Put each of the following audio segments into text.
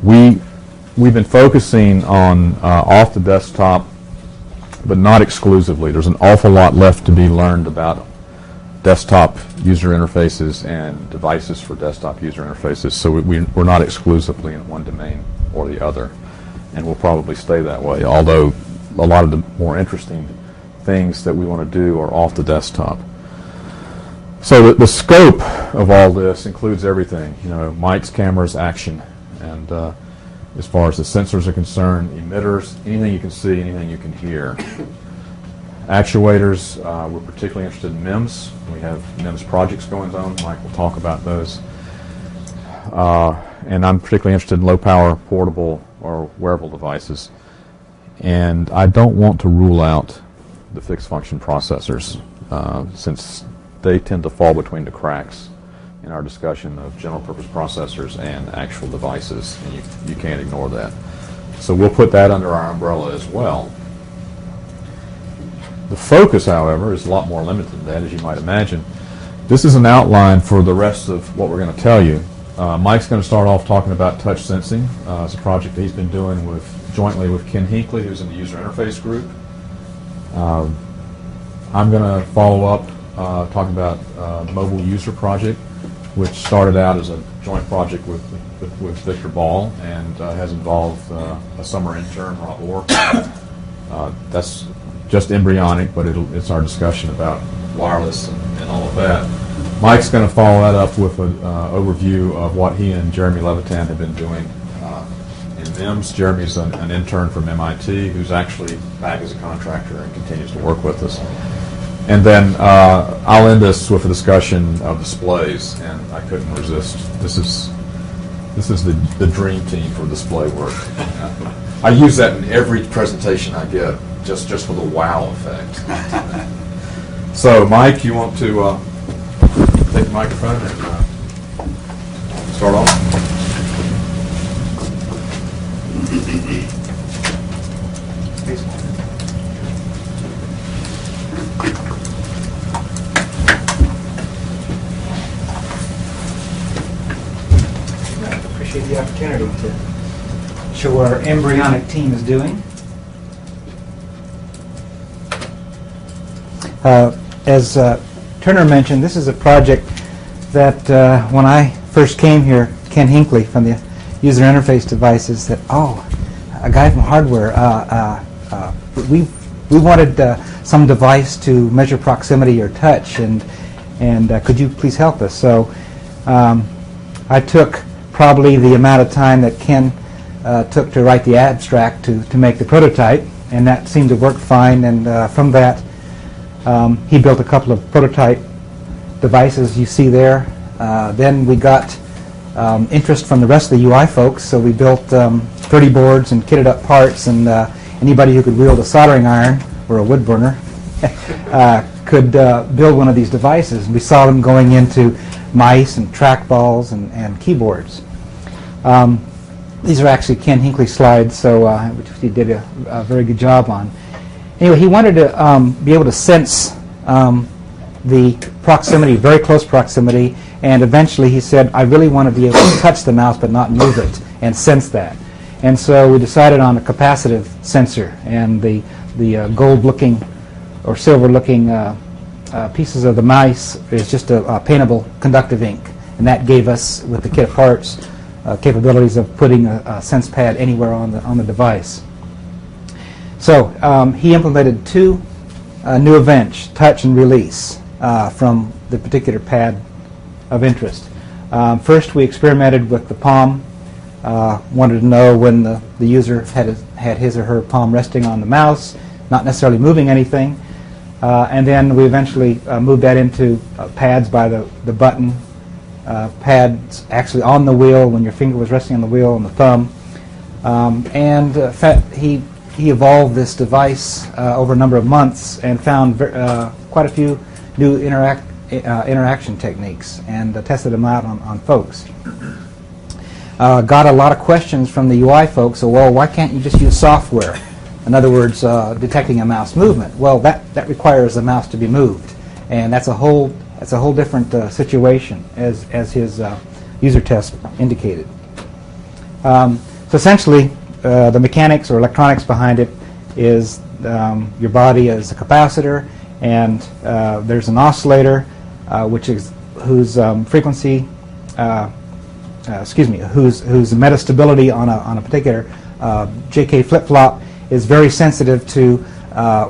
we've been focusing on off the desktop, but not exclusively. There's an awful lot left to be learned about desktop user interfaces and devices for desktop user interfaces. So we're not exclusively in one domain or the other, and we'll probably stay that way, although a lot of the more interesting things that we want to do are off the desktop. So the scope of all this includes everything, mics, cameras, action, and as far as the sensors are concerned, emitters, anything you can see, anything you can hear. Actuators, we're particularly interested in MEMS. We have MEMS projects going on. Mike will talk about those. And I'm particularly interested in low-power, portable, or wearable devices. And I don't want to rule out the fixed-function processors, since they tend to fall between the cracks in our discussion of general-purpose processors and actual devices, and you can't ignore that. So we'll put that under our umbrella as well. The focus, however, is a lot more limited than that, as you might imagine. This is an outline for the rest of what we're going to tell you. Mike's going to start off talking about touch sensing. It's a project that he's been doing jointly with Ken Hinckley, who's in the user interface group. I'm going to follow up talking about mobile user project, which started out as a joint project with Victor Ball and has involved a summer intern, Rob Orr. That's just embryonic, but it's our discussion about wireless and all of that. Mike's going to follow that up with an overview of what he and Jeremy Levitan have been doing in MEMS. Jeremy's an intern from MIT who's actually back as a contractor and continues to work with us. And then I'll end this with a discussion of displays, and I couldn't resist. This is the dream team for display work. I use that in every presentation I give, just for the wow effect. So, Mike, you want to take the microphone and start off? Appreciate the opportunity to show what our embryonic team is doing. As Turner mentioned, this is a project that when I first came here, Ken Hinckley from the user interface devices said, "Oh, a guy from hardware. We wanted some device to measure proximity or touch, and could you please help us?" So I took probably the amount of time that Ken took to write the abstract to make the prototype, and that seemed to work fine. And from that, he built a couple of prototype devices you see there. Then we got interest from the rest of the UI folks, so we built 30 boards and kitted up parts, and anybody who could wield a soldering iron or a wood burner could build one of these devices. We saw them going into mice and trackballs and keyboards. These are actually Ken Hinckley slides, so which he did a very good job on. Anyway, he wanted to be able to sense the proximity, very close proximity, and eventually he said, I really want to be able to touch the mouse but not move it and sense that. And so we decided on a capacitive sensor, and the gold-looking or silver-looking pieces of the mice is just a paintable conductive ink, and that gave us, with the kit of parts, capabilities of putting a sense pad anywhere on the device. So he implemented two new events, touch and release, from the particular pad of interest. First, we experimented with the palm. Wanted to know when the user had his or her palm resting on the mouse, not necessarily moving anything. And then we eventually moved that into pads by the button, pads actually on the wheel when your finger was resting on the wheel and the thumb. He evolved this device over a number of months and found quite a few new interaction techniques and tested them out on folks. Got a lot of questions from the UI folks. So, well, why can't you just use software? In other words, detecting a mouse movement. Well, that requires the mouse to be moved, and that's a whole different situation, as his user test indicated. So essentially, the mechanics or electronics behind it is your body is a capacitor, and there's an oscillator, whose frequency, whose metastability on a particular JK flip-flop is very sensitive to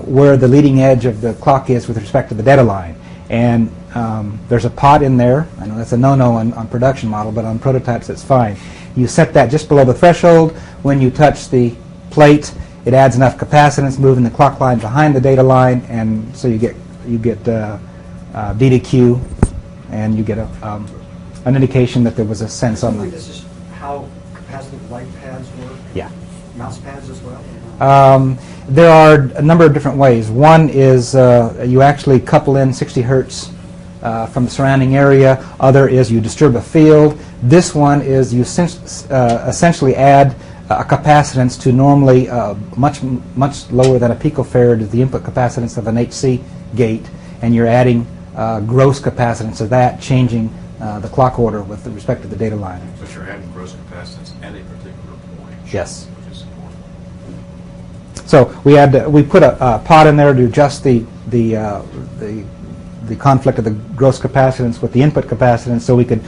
where the leading edge of the clock is with respect to the data line. And there's a pot in there. I know that's a no-no on production model, but on prototypes it's fine. You set that just below the threshold. When you touch the plate, it adds enough capacitance, moving the clock line behind the data line, and so you get D to Q, and you get an indication that there was a sense on the. This is how capacitive light pads work. Yeah. Mouse pads as well. There are a number of different ways. One is you actually couple in 60 hertz from the surrounding area. Other is you disturb a field. This one is you essentially add a capacitance to normally much lower than a picofarad is the input capacitance of an HC gate, and you're adding gross capacitance of that, changing the clock order with respect to the data line. But you're adding gross capacitance at a particular point. Yes. Which is important. So we put a pot in there to adjust the conflict of the gross capacitance with the input capacitance, so we could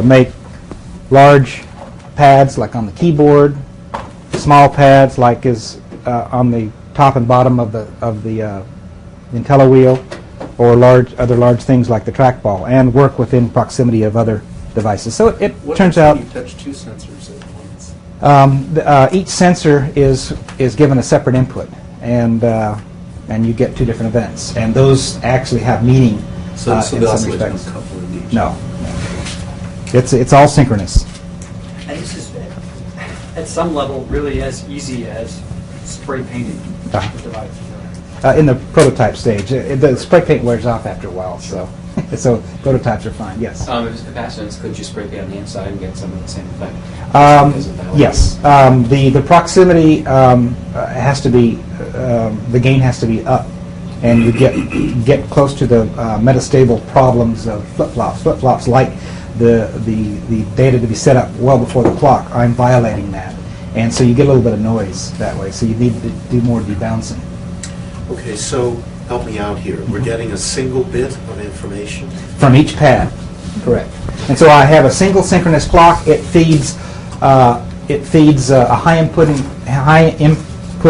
make large pads like on the keyboard, small pads like is on the top and bottom of the IntelliWheel, or other large things like the trackball, and work within proximity of other devices. So it turns out you touch two sensors at once? each sensor is given a separate input, and you get two different events, and those actually have meaning So in the some oscillator respects. don't couple into each No, other. it's all synchronous. And this is, at some level, really as easy as spray painting the device. In the prototype stage, the spray paint wears off after a while, so so prototypes are fine. Yes. If it's capacitance, could you spray paint on the inside and get some of the same effect? Because of that way? Yes. The proximity has to be the gain has to be up, and you get close to the metastable problems of flip-flops. Flip-flops like the data to be set up well before the clock. I'm violating that, and so you get a little bit of noise that way. So you need to do more debouncing. Okay, so help me out here. We're getting a single bit of information. From each pad, correct. And so I have a single synchronous clock. It feeds a high input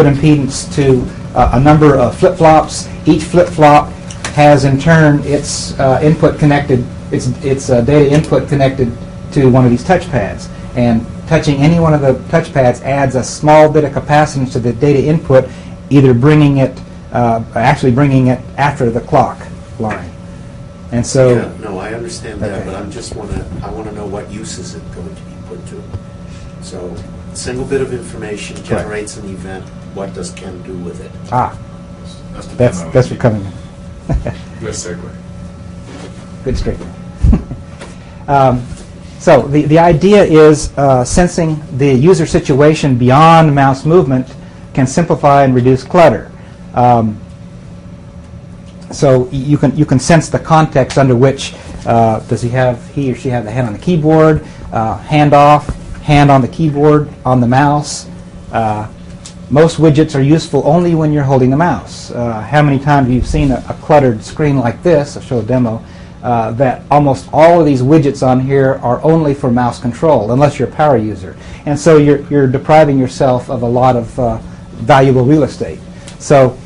impedance to a number of flip-flops. Each flip-flop has in turn its input connected, its data input connected to one of these touch pads. And touching any one of the touch pads adds a small bit of capacitance to the data input, either actually bringing it after the clock line. And so, Yeah, no, I understand that, Okay. but I want to know what use is it going to be put to. So, single bit of information generates an event. What does Ken do with it? That's the that's demo. what coming in. Good segue. Good straightener. So the idea is sensing the user situation beyond mouse movement can simplify and reduce clutter. So you can sense the context under which does he or she have the hand on the keyboard, hand off, hand on the keyboard, on the mouse. Most widgets are useful only when you're holding the mouse. How many times have you seen a cluttered screen like this? I'll show a demo. That almost all of these widgets on here are only for mouse control, unless you're a power user. And so you're depriving yourself of a lot of valuable real estate. So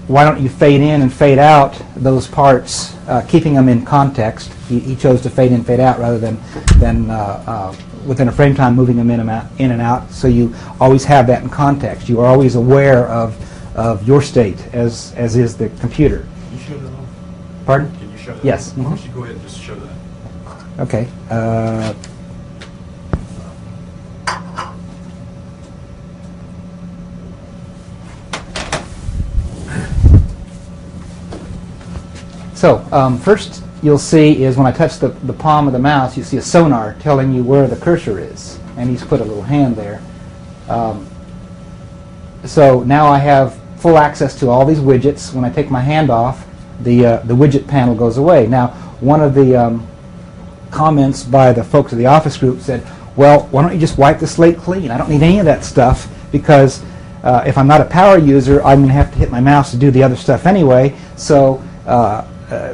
why don't you fade in and fade out those parts, keeping them in context. He chose to fade in, fade out rather than within a frame time moving them in and out. So you always have that in context. You are always aware of your state as is the computer. Can you show that off? Pardon? Can you show that? Yes. Why Mhm. don't you go ahead and just show that? Okay. So first you'll see is when I touch the palm of the mouse, you see a sonar telling you where the cursor is. And he's put a little hand there. So now I have full access to all these widgets. When I take my hand off, the widget panel goes away. Now, one of the comments by the folks at the office group said, Well, why don't you just wipe the slate clean? I don't need any of that stuff because if I'm not a power user, I'm going to have to hit my mouse to do the other stuff anyway. So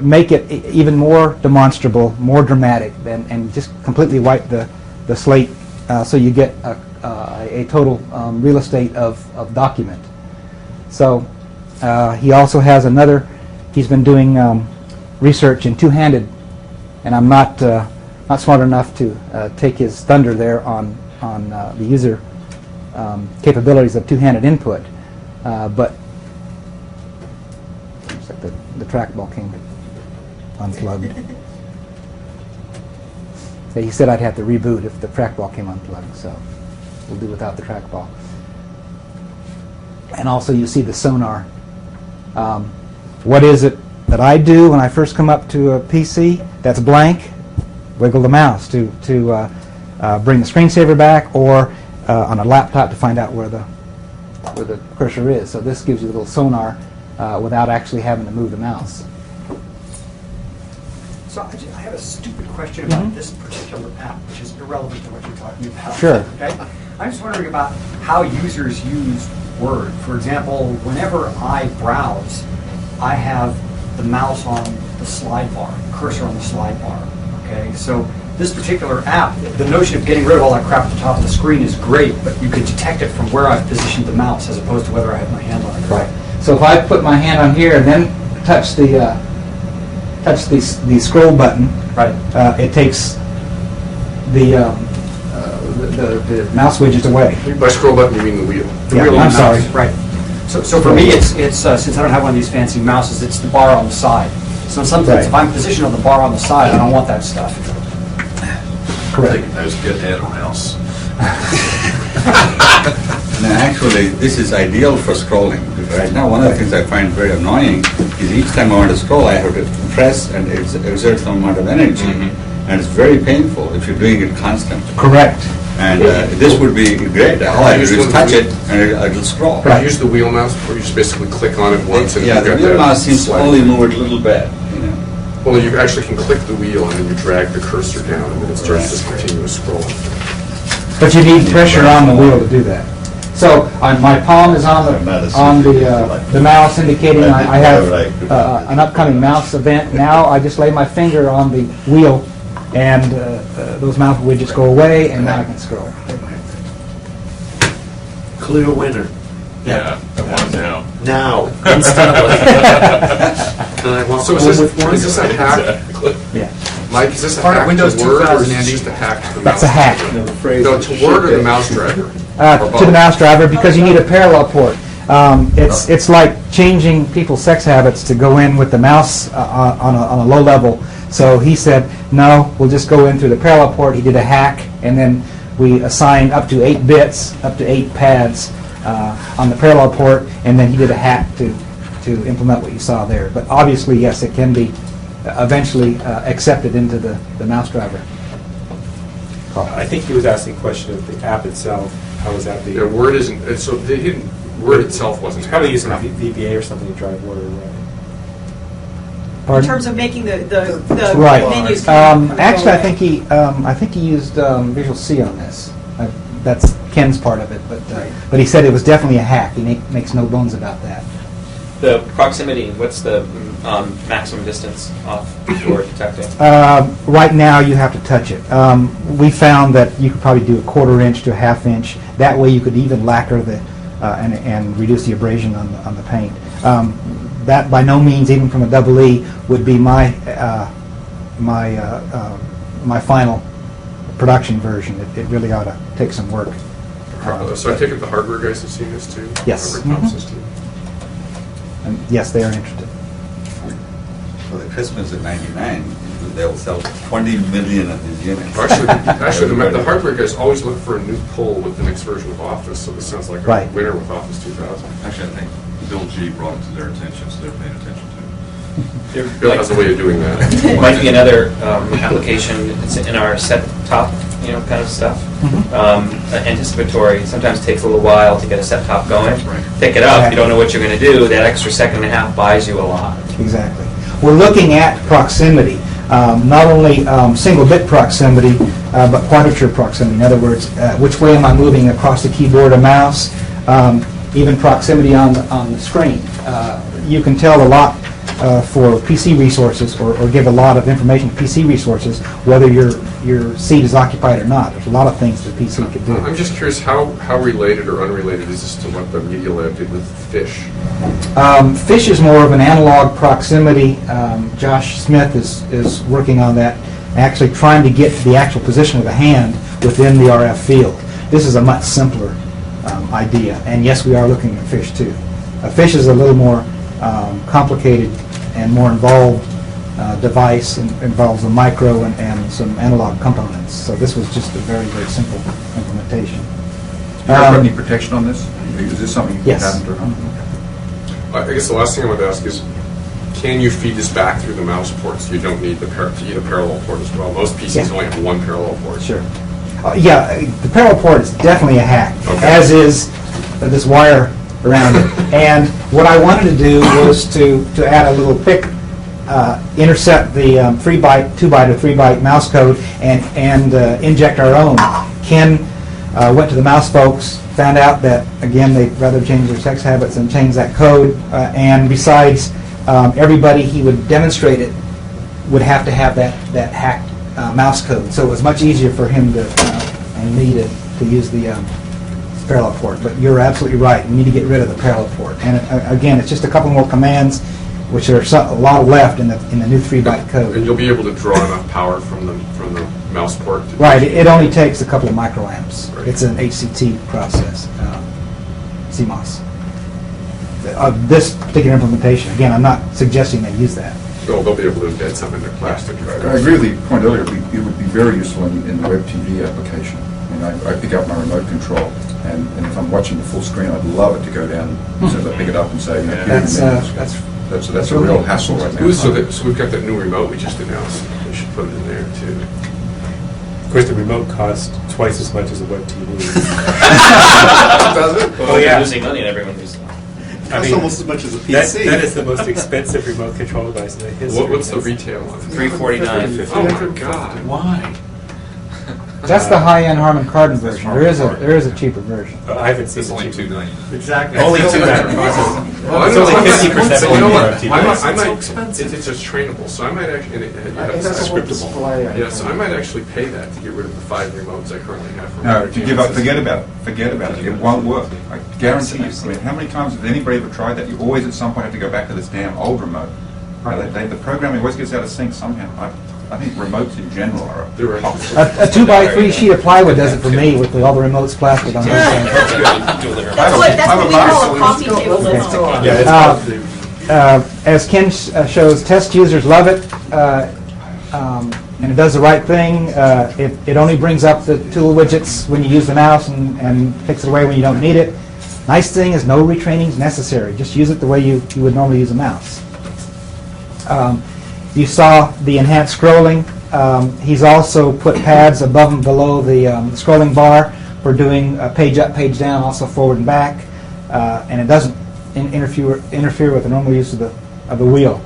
make it even more demonstrable, more dramatic, and just completely wipe the slate so you get a total real estate of document. So he also has another, he's been doing research in two-handed, and I'm not smart enough to take his thunder there on the user capabilities of two-handed input, but looks like the trackball came unplugged. Yeah, he said I'd have to reboot if the trackball came unplugged, so we'll do without the trackball. And also you see the sonar. What is it that I do when I first come up to a PC that's blank? Wiggle the mouse to bring the screensaver back, or on a laptop to find out where the cursor is. So this gives you a little sonar without actually having to move the mouse. So I have a stupid question about this particular app, which is irrelevant to what you're talking about. Sure. Okay? I'm just wondering about how users use Word. For example, whenever I browse, I have the mouse on the slide bar, cursor on the slide bar. Okay, so this particular app, the notion of getting rid of all that crap at the top of the screen is great, but you can detect it from where I've positioned the mouse as opposed to whether I have my hand on it. Right. So if I put my hand on here and then touch the scroll button, Right. It takes the mouse widget away. By scroll button, you mean the wheel? Yeah, Wheel on I'm the sorry. mouse, Right. So for me, it's since I don't have one of these fancy mouses, it's the bar on the side. So in some sense, Right. if I'm positioned on the bar on the side, I don't want that stuff. Correct. Those good head mouse. Now, actually, this is ideal for scrolling. Right now, one of the things I find very annoying is each time I want to scroll, I have to press and exert some amount of energy. And it's very painful if you're doing it constantly. Correct. And this would be great. All I do is touch it and it'll scroll. Right. You use the wheel mouse, or you just basically click on it once and Yeah, you've the got wheel that mouse seems to slide. only move it a little bit. You know. Well, you actually can click the wheel and then you drag the cursor down and then it starts this continuous scroll. But you need pressure on the wheel to do that. So my palm is on the mouse, indicating I have an upcoming mouse event. Now I just lay my finger on the wheel, and those mouse widgets go away, and now I can scroll. Clear winner. Yeah, I want now. Now. So is this a hack? Yeah, Mike, is this a Part of hack Windows to Word, or 2000, is Andy. this just a hack to the that's mouse? a hack. No, to Word or the mouse driver? To the mouse driver, because you need a parallel port. It's like changing people's sex habits to go in with the mouse on a low level. So he said, no, we'll just go in through the parallel port. He did a hack, and then we assigned up to 8 bits, up to 8 pads on the parallel port, and then he did a hack to implement what you saw there. But obviously, yes, it can be eventually accepted into the mouse driver. I think he was asking a question of the app itself. How was that Yeah, Word isn't, so they didn't, Word itself wasn't. It's probably using a VBA or something to drive Word, right? In Pardon? terms of making the Right. menus. Actually, I think he used Visual C on this. That's Ken's part of it, but he said it was definitely a hack. He makes no bones about that. The proximity, what's the maximum distance off for detecting? Right now, you have to touch it. We found that you could probably do a 1/4 inch to a 1/2 inch. That way, you could even lacquer and reduce the abrasion on the paint. That by no means, even from a double E, would be my final production version. It really ought to take some work. So I take it the hardware guys have seen this too? Yes. Hardware Thompson's team. And yes, they are interested. For the Christmas of '99, they'll sell 20 million of these units. Actually, the hardware guys always look for a new pull with the next version of Office, so this sounds like a Right. winner with Office 2000. Actually, I think Bill G brought it to their attention, so they're paying attention to it. Bill has a way of doing that. Might be another application. It's in our set top, kind of stuff. Anticipatory. Sometimes takes a little while to get a set top going. Right. Pick it up. You don't know what you're going to do. That extra 1.5 seconds buys you a lot. Exactly. We're looking at proximity. not only single bit proximity, but quadrature proximity. In other words, which way am I moving across the keyboard or mouse? Even proximity on the screen. You can tell a lot for PC resources, or give a lot of information to PC resources, whether your seat is occupied or not. There's a lot of things that PC could do. I'm just curious, how related or unrelated is this to what the Media Lab did with fish? Fish is more of an analog proximity. Josh Smith is working on that, actually trying to get to the actual position of the hand within the RF field. This is a much simpler idea, and yes, we are looking at fish too. Fish is a little more complicated and more involved device, involves a micro and some analog components. So this was just a very, very simple implementation. Do you have any protection on this? Is this something you can Yes. patent or not? I guess the last thing I wanted to ask is, can you feed this back through the mouse ports? You don't need to need a parallel port as well. Most PCs Yeah. only have one parallel port. Sure. Yeah, the parallel port is definitely a hack, Okay. as is this wire around it. And what I wanted to do was to add a little PIC, intercept the 2-byte or 3-byte mouse code, and inject our own. Ken went to the mouse folks, found out that, again, they'd rather change their sex habits than change that code. And besides, everybody he would demonstrate it would have to have that hacked mouse code. So it was much easier for him and me to use the parallel port. But you're absolutely right. We need to get rid of the parallel port. And again, it's just a couple more commands, which are a lot left in the new 3-byte And code. you'll be able to draw enough power from the mouse port. To Right. It only takes a couple of microamps. Right. It's an HCT process, CMOS. This particular implementation, again, I'm not suggesting they use that. They'll be able to embed some in their plastic. I agree with the point earlier. It would be very useful in the web TV application. I mean, I pick up my remote control, and if I'm watching the full screen, I'd love it to go down as soon as I pick it up and say, That's that's a real hassle right now. Ooh, so we've got that new remote we just announced. They should put it in there too. Of course, the remote costs twice as much as a web TV. Does it? Well, you're losing money and everyone loses money. I almost as much as a that is the most expensive remote control device in the history. What's the retail one? $349.50. Oh my God! Why? That's the high-end Harman Kardon version. There is a cheaper version. I haven't seen It's the only cheap- $2.99. Exactly. Only It's two still that- better. Well, It's I only don't know. 50% But you know more what? TV. I So might. expensive. It's just trainable, so I might actually. It's scriptable. Yeah, so I might actually pay that to get rid of the 5 remotes I currently have. For No, my if you give up, TVs. forget about it. It won't work. I guarantee you. I mean, how many times has anybody ever tried that? You always at some point have to go back to this damn old remote. The programming always gets out of sync somehow. I think remotes in general are They're a actually- A 2x3 sheet of plywood does it for me with all the remotes plastered on it. That's what we call a coffee table remote. Yeah, it's Uh, probably- As Ken shows, test users love it, and it does the right thing. It only brings up the tool widgets when you use the mouse and takes it away when you don't need it. Nice thing is no retraining is necessary. Just use it the way you would normally use a mouse. You saw the enhanced scrolling. He's also put pads above and below the scrolling bar for doing page up, page down, also forward and back, and it doesn't interfere with the normal use of the wheel.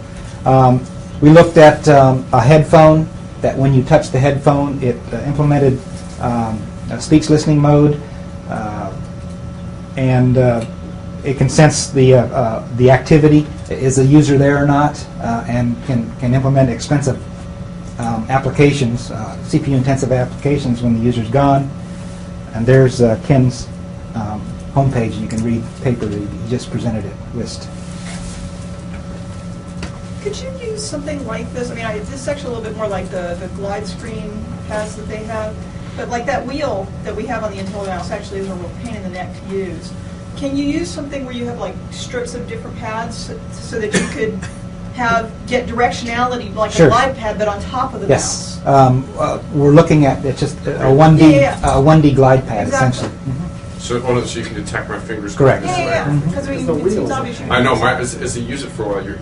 We looked at a headphone that when you touch the headphone, it implemented a speech listening mode, and it can sense the activity. Is the user there or not, and can implement expensive applications, CPU-intensive applications when the user's gone. And there's Ken's homepage. You can read the paper that he just presented at WIST. Could you use something like this? I mean, this is actually a little bit more like the glide screen pads that they have, but like that wheel that we have on the Intel mouse actually is a real pain in the neck to use. Can you use something where you have like strips of different pads so that you could get directionality like Sure. a glide pad, but on top of the Yes. mouse? We're looking at it's just a 1D Yeah. 1D glide pad Exactly. essentially. So one of those, so you can detect my fingers. Correct. going this way. Yeah. Because it seems obvious. I know. As you use it for a while, you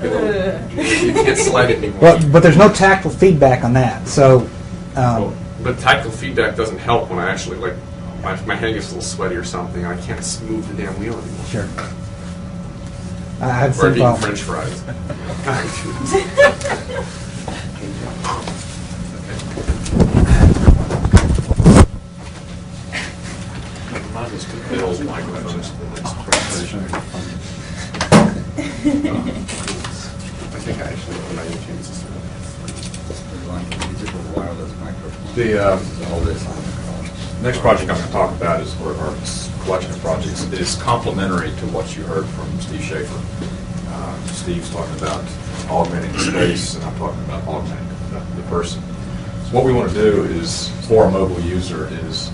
can't slide it anymore. Well, but there's no tactile feedback on that, so. But tactile feedback doesn't help when I actually like my hand gets a little sweaty or something. I can't move the damn wheel anymore. Sure. I had Or some I'm eating problem. French fries. Bill's microphones for the next presentation. I think I actually don't have any chances to. Wireless microphone. The All this. next project I'm going to talk about is, or collection of projects, is complementary to what you heard from Steve Schaefer. Steve's talking about augmenting the space, and I'm talking about augmenting the person. So what we want to do is, for a mobile user, is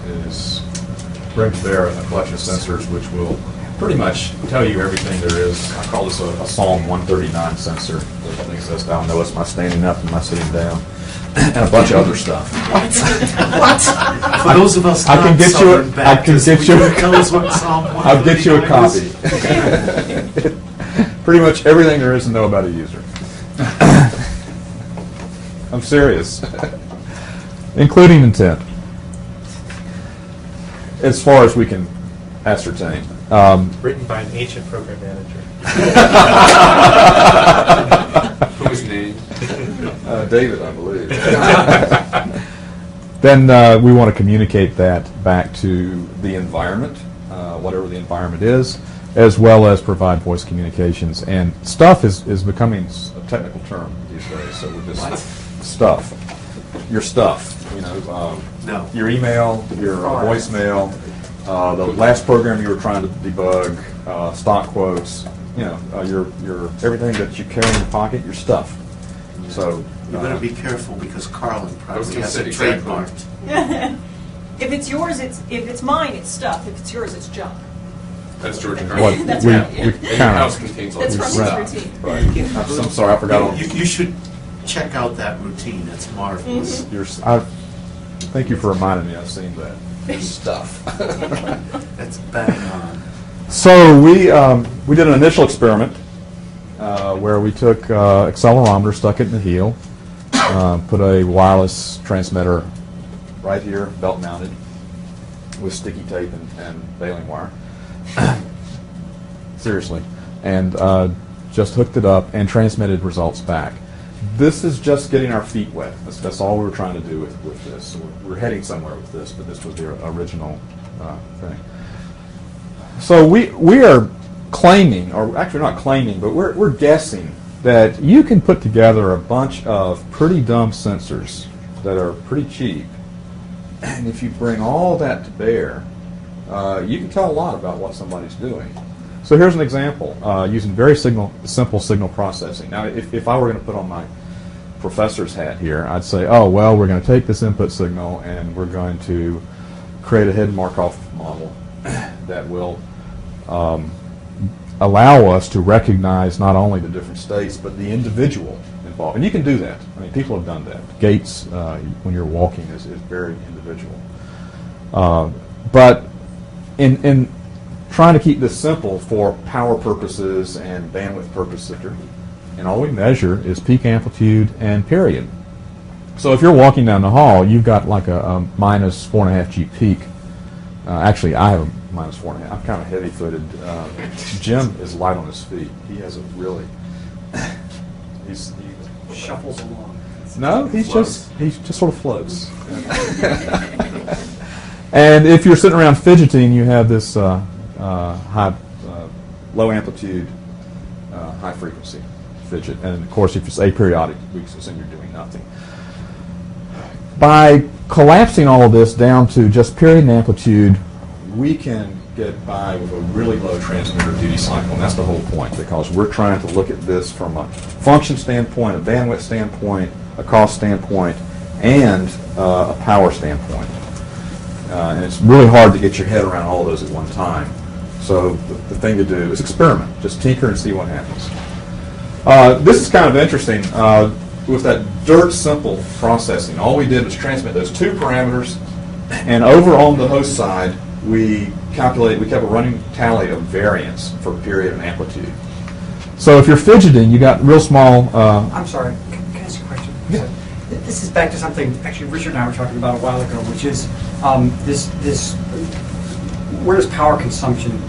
bring to bear a collection of sensors which will pretty much tell you everything there is. I call this a Psalm 139 sensor. The thing says, "Thou knowest my standing up and my sitting down," and a bunch of other stuff. For those of us I can not get you a- Southern I can Baptists, get would you- tell us what Psalm I'll get you a 139 copy. Pretty much everything there is to know about a user. I'm serious. Including intent. As far as we can ascertain. Written by an ancient program manager. Whose name? David, I believe. Then we want to communicate that back to the environment, whatever the environment is, as well as provide voice communications. And stuff is becoming a technical term these days. So we're just stuff. Your stuff. No. Your email, your voicemail, the last program you were trying to debug, stock quotes. Your everything that you carry in your pocket, your stuff. So You better be careful because Carlin was probably gonna has say it exactly. trademarked. If it's yours, if it's mine, it's stuff. If it's yours, it's junk. That's George What Carlin. That's we, right. we And your kind house of contains all That's this from stuff. his routine. right. I'm sorry, I forgot. You should check out that routine. That's marvelous. Thank you for reminding me. I've seen that. Stuff. That's bang on. So we did an initial experiment where we took accelerometer, stuck it in the heel, put a wireless transmitter right here, belt mounted, with sticky tape and baling wire. Seriously, and just hooked it up and transmitted results back. This is just getting our feet wet. That's all we were trying to do with this. So we're heading somewhere with this, but this was the original thing. So we are claiming, or actually not claiming, but we're guessing that you can put together a bunch of pretty dumb sensors that are pretty cheap, and if you bring all that to bear, you can tell a lot about what somebody's doing. So here's an example, using very simple signal processing. Now, if I were going to put on my professor's hat here, I'd say, oh, well, we're going to take this input signal and we're going to create a hidden Markov model that will allow us to recognize not only the different states, but the individual involved. And you can do that. I mean, people have done that. Gates, when you're walking, is very individual. But in trying to keep this simple for power purposes and bandwidth purposes, and all we measure is peak amplitude and period. So if you're walking down the hall, you've got like a minus 4.5 G peak. Actually, I have a minus 4.5. I'm kind of heavy-footed. Jim is light on his feet. He has a really. he Shuffles along. No, he just sort of floats. And if you're sitting around fidgeting, you have this low amplitude, high frequency fidget. And of course, if it's aperiodic, we assume you're doing nothing. By collapsing all of this down to just period and amplitude, we can get by with a really low transmitter duty cycle. And that's the whole point, because we're trying to look at this from a function standpoint, a bandwidth standpoint, a cost standpoint, and a power standpoint. And it's really hard to get your head around all those at one time. So the thing to do is experiment. Just tinker and see what happens. This is kind of interesting. With that dirt simple processing, all we did was transmit those two parameters, and over on the host side, we kept a running tally of variance for period and amplitude. So if you're fidgeting, you got real small. I'm sorry, can I ask a question? Yeah. This is back to something actually Richard and I were talking about a while ago, which is this where does power consumption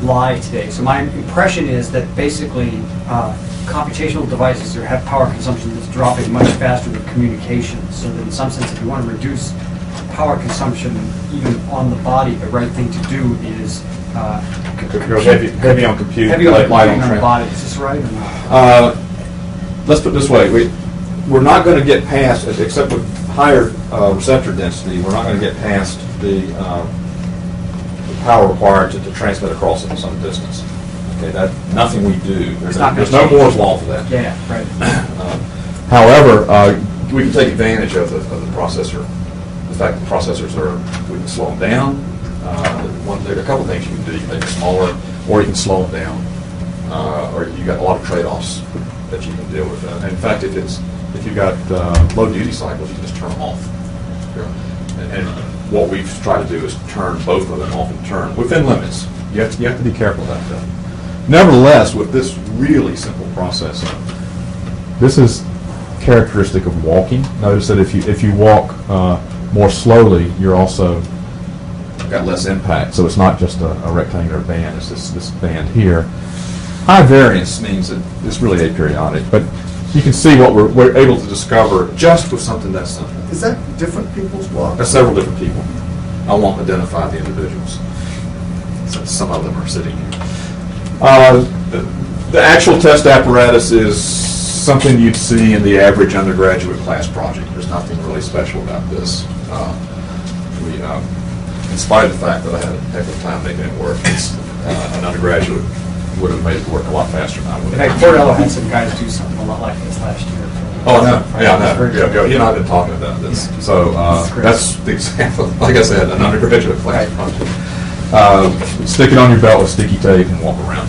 lie today? So my impression is that basically computational devices that have power consumption that's dropping much faster than communications. So that in some sense, if you want to reduce power consumption even on the body, the right thing to do is Go heavy on compute, heavy on light computing on the trans- body. Is this right or not? Let's put it this way, we're not going to get past, except with higher receptor density, we're not going to get past the power required to transmit across some distance. Okay, that, nothing we do, there's not no gonna change. Moore's law for that. Yeah, right. However, we can take advantage of the processor. The fact that processors we can slow them down. There are a couple of things you can do. You can make them smaller, or you can slow them down. Or you got a lot of trade-offs that you can deal with. And in fact, if you've got low duty cycles, you can just turn them off. And what we've tried to do is turn both of them off in turn, within limits. You have to be careful about that. Nevertheless, with this really simple processor, this is characteristic of walking. Notice that if you walk more slowly, you're also got less impact. So it's not just a rectangular band, it's this band here. High variance means that it's really aperiodic, but you can see what we're able to discover just with something that simple. Is that different people's walk? There's several different people. I won't identify the individuals. So some of them are sitting here. The actual test apparatus is something you'd see in the average undergraduate class project. There's nothing really special about this. In spite of the fact that I had a heck of a time making it work, an undergraduate would have made it work a lot faster than I would In have. fact, Cornell had some guys do something a lot like this last year. Oh, no. Yeah, no. Yeah, you and I have been talking about this. So that's the example. Like I said, an undergraduate class project. Stick it on your belt with sticky tape and walk around,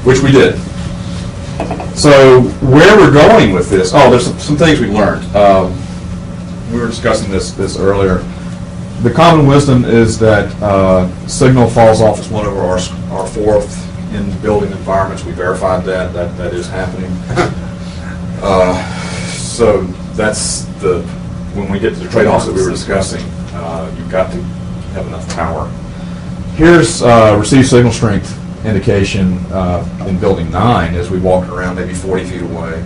which we did. So where we're going with this, there's some things we learned. We were discussing this earlier. The common wisdom is that signal falls off as one over our fourth in building environments. We verified that is happening. So that's when we get to the trade-offs that we were discussing, you've got to have enough power. Here's received signal strength indication in building 9 as we walk around maybe 40 feet away.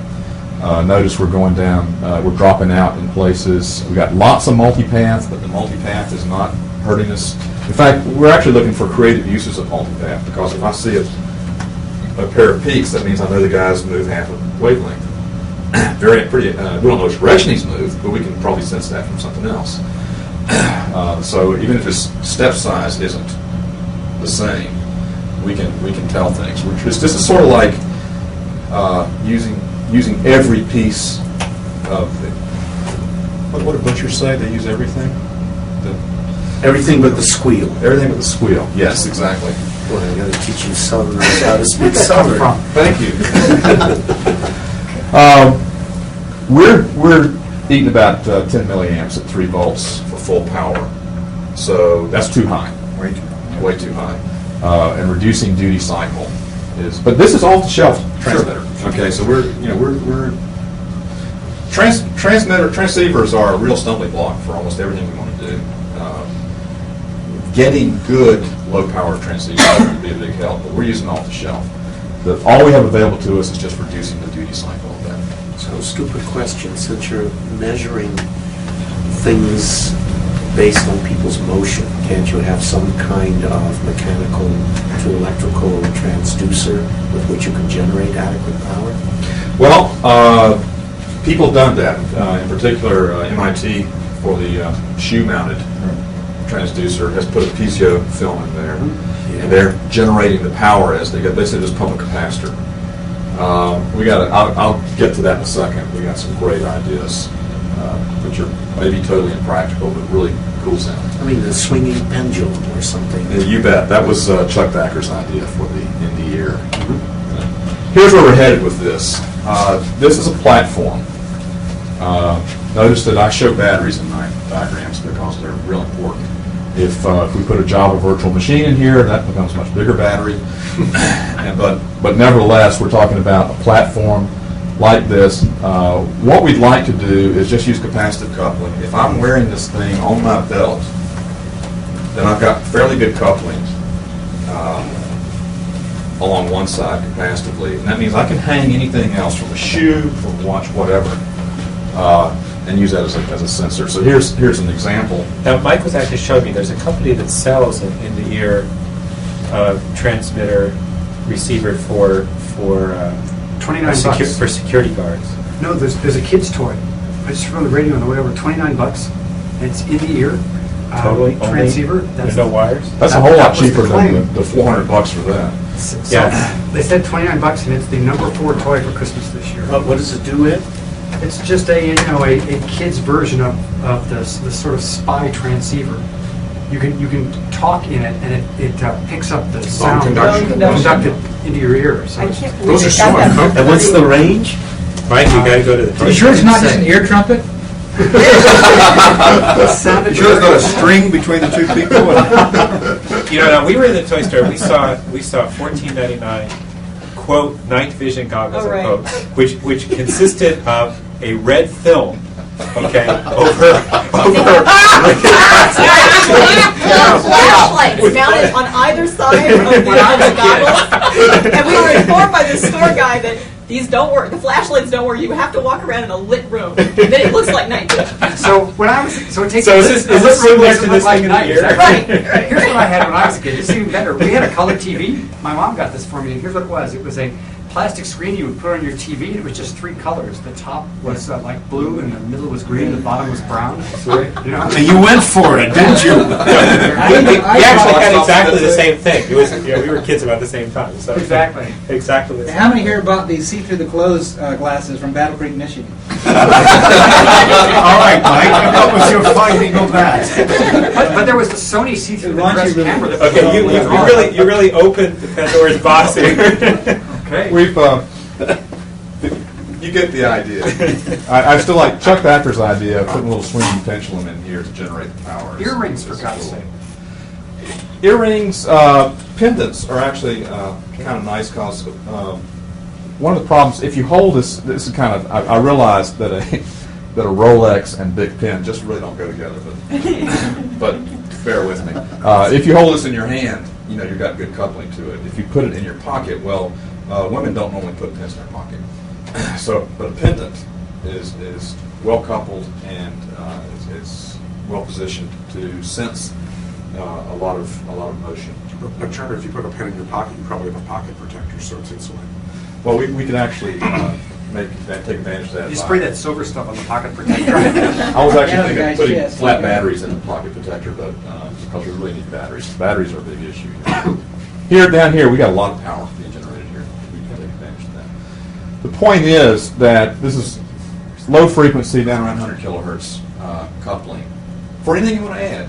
Notice we're going down, we're dropping out in places. We've got lots of multipath, but the multipath is not hurting us. In fact, we're actually looking for creative uses of multipath, because if I see a pair of peaks, that means I know the guys move half a wavelength. We don't know which direction he's moved, but we can probably sense that from something else. So even if his step size isn't the same, we can tell things. This is sort of like using every piece of the. What did butchers say? They use everything. Everything but the squeal. Everything but the squeal. Yes, exactly. Boy, I got to teach you Southerners how to speak Southern. Thank you. We're eating about 10 milliamps at 3 volts for full power, so that's too high. Way too high. And reducing duty cycle is. But this is off-the-shelf transmitter. Sure. Okay, so we're transceivers are a real stumbling block for almost everything we want to do. Getting good low-power transceivers would be a big help, but we're using off-the-shelf. All we have available to us is just reducing the duty cycle of that. So, stupid question, since you're measuring things based on people's motion, can't you have some kind of mechanical to electrical transducer with which you can generate adequate power? Well, people have done that. In particular, MIT, for the shoe-mounted transducer, has put a piezo film in there, and they're generating the power as they go. They say this public capacitor. I'll get to that in a second. We got some great ideas, which are maybe totally impractical, but really cool sound. I mean, the swinging pendulum or something. You bet. That was Chuck Thacker's idea for the in the ear. Here's where we're headed with this. This is a platform. Notice that I show batteries in my diagrams because they're real important. If we put a Java virtual machine in here, that becomes a much bigger battery. But nevertheless, we're talking about a platform like this. What we'd like to do is just use capacitive coupling. If I'm wearing this thing on my belt, then I've got fairly good coupling. along one side capacitively, and that means I can hang anything else from a shoe, from a watch, whatever, and use that as a sensor. So here's an example. Now, Mike was actually showing me there's a company that sells an in-the-ear transmitter receiver for $29 for security guards. No, there's a kid's toy. I just found the radio on the way over. $29. And it's in the ear. Totally. Transceiver. There's no wires. That's a whole lot that was the cheaper claim. than the $400 for that. So Yeah. they said $29, and it's the number 4 toy for Christmas this year. What does it do with? It's just a kid's version of the sort of spy transceiver. You can talk in it, and it picks up the sound conduction. conducted into your ear. So I it's- can't believe Those are they so got that. uncomfortable. And what's the range? Mike, you got to go to the. You sure it's not just an ear trumpet? it sounded You sure there's not a very- string between the two people? You know, now, we were in the toy store. We saw $14.99 quote night vision goggles Oh, right. unquote, which consisted of a red film. Okay, over Flashlights mounted on either side of the goggles. And we were informed by the store guy that these don't work. The flashlights don't work. You have to walk around in a lit room. And then it looks like night vision. So it takes So a is this lit room similar makes to it this look like thing a night. in the ear? Right. Here's what I had when I was a kid. It's even better. We had a color TV. My mom got this for me, and here's what it was. It was a plastic screen you would put on your TV, and it was just 3 colors. The top was like blue, and the middle was green, the bottom was brown. You know? And you went for it, didn't you? we actually had exactly the same thing. It was we were kids about the same time. So Exactly. exactly the same. How many here bought these see-through-the-clothes glasses from Battle Creek, Michigan? All right, Mike. That was your finding of that. But there was the Sony see-through Why don't dress you really- camera. That Okay, you really opened the Pandora's box here. Okay. We've, you get the idea. I still like Chuck Thacker's idea of putting a little swinging pendulum in here to generate the power. Earrings, for It's God's cool. sake. Earrings, pendants are actually kind of nice because one of the problems, if you hold this is kind of, I realized that that a Rolex and Big Pen just really don't go together, but bear with me. If you hold this in your hand, you know, you've got good coupling to it. If you put it in your pocket, well, women don't normally put pins in their pocket. So, but a pendant is well coupled and it's well positioned to sense a lot of motion. But Trevor, if you put a pen in your pocket, you probably have a pocket protector, so it's insulated. Well, we can actually take advantage of that. You by- spray that silver stuff on the pocket protector. I was Yeah, actually the thinking guy's of putting chest, flat okay. batteries in the pocket protector, but because we really need batteries. Batteries are a big issue. Down here, we got a lot of power being generated here. We can take advantage of that. The point is that this is low frequency, down around 100 kilohertz coupling. For anything you want to add,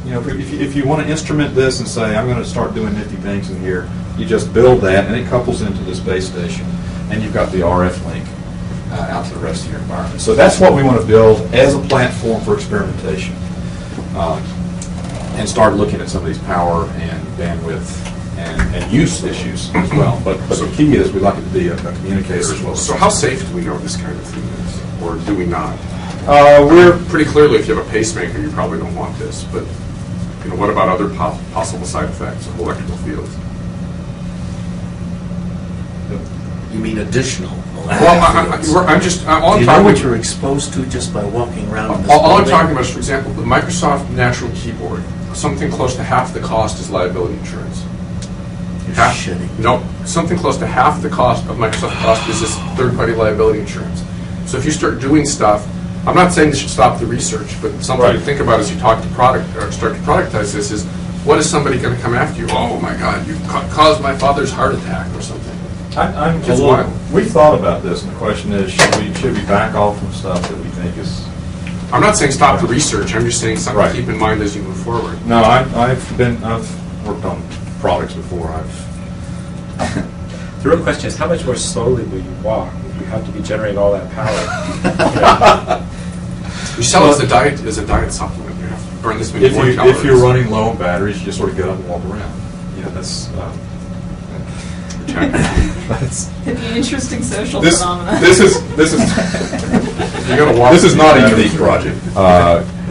you know, if you want to instrument this and say, I'm going to start doing nifty things in here, you just build that, and it couples into this base station, and you've got the RF link out to the rest of your environment. So that's what we want to build as a platform for experimentation, and start looking at some of these power and bandwidth and use issues as well. But the key is we'd like it to be a communicator as well. So how safe do we know this kind of thing is, or do we not? We're Pretty clearly, if you have a pacemaker, you probably don't want this, but you know, what about other possible side effects of electrical fields? You mean additional? Well, I'm just, all Do I'm you know talking what you're exposed to just by walking around in this all I'm building? talking about is, for example, the Microsoft Natural Keyboard, something close to half the cost is liability insurance. You're Half- shitting. No, something close to half the cost of Microsoft cost is this third-party liability insurance. So if you start doing stuff, I'm not saying this should stop the research, but something to think about as you talk to product or start to productize this is, what is somebody going to come after you? Oh my God, you caused my father's heart attack or something. I'm It's just wild. we've thought about this, and the question is, should we back off from stuff that we think is? I'm not saying stop the research. I'm just saying something Right. to keep in mind as you move forward. No, I've worked on products before. The real question is, how much more slowly will you walk if you have to be generating all that power? You sell it as a diet supplement. You have to burn this many If calories. you're running low on batteries, you just sort of get up and walk around. You know, that's It'd be an interesting social this phenomenon. this is You gotta walk. this is not a unique project.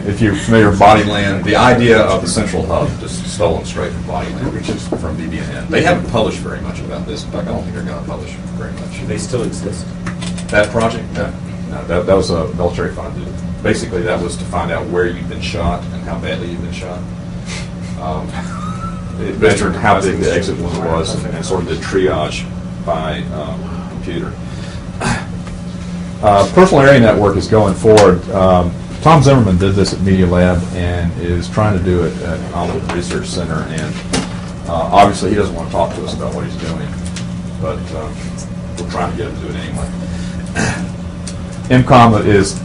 if you're familiar with Bodyland, the idea of the central hub just stolen straight from Bodyland, which is from BB&N. They haven't published very much about this. In fact, I don't think they're going to publish very much. They still exist. That project? No, that was a military funded. Basically, that was to find out where you've been shot and how badly you've been shot. It measured how big the exit wound was and sort of did triage by computer. Personal area network is going forward. Tom Zimmerman did this at Media Lab and is trying to do it at Allen Research Center. And obviously, he doesn't want to talk to us about what he's doing, but we're trying to get him to do it anyway. MCOM is,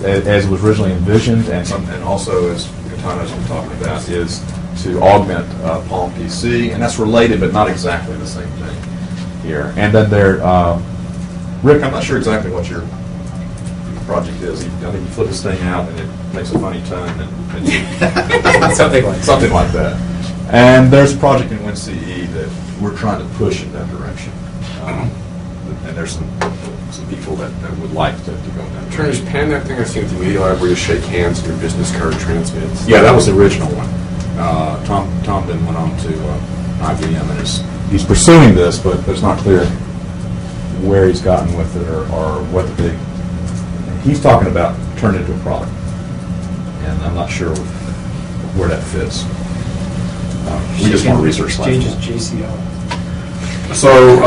as it was originally envisioned, and also as Katana's been talking about, is to augment Palm PC, and that's related, but not exactly the same thing here. And then there, Rick, I'm not sure exactly what your project is. I think you flip this thing out and it makes a funny tone, and something like that. And there's a project in WinCE that we're trying to push in that direction. And there's some people that would like to go in that Turner, direction. pan that thing I seen at the Media Lab where you shake hands and your business card transmits. Yeah, that was the original one. Tom then went on to IBM and he's pursuing this, but it's not clear where he's gotten with it or what the big. He's talking about turning it into a product, and I'm not sure where that fits. We just want to research that. Exchanges JCL. So,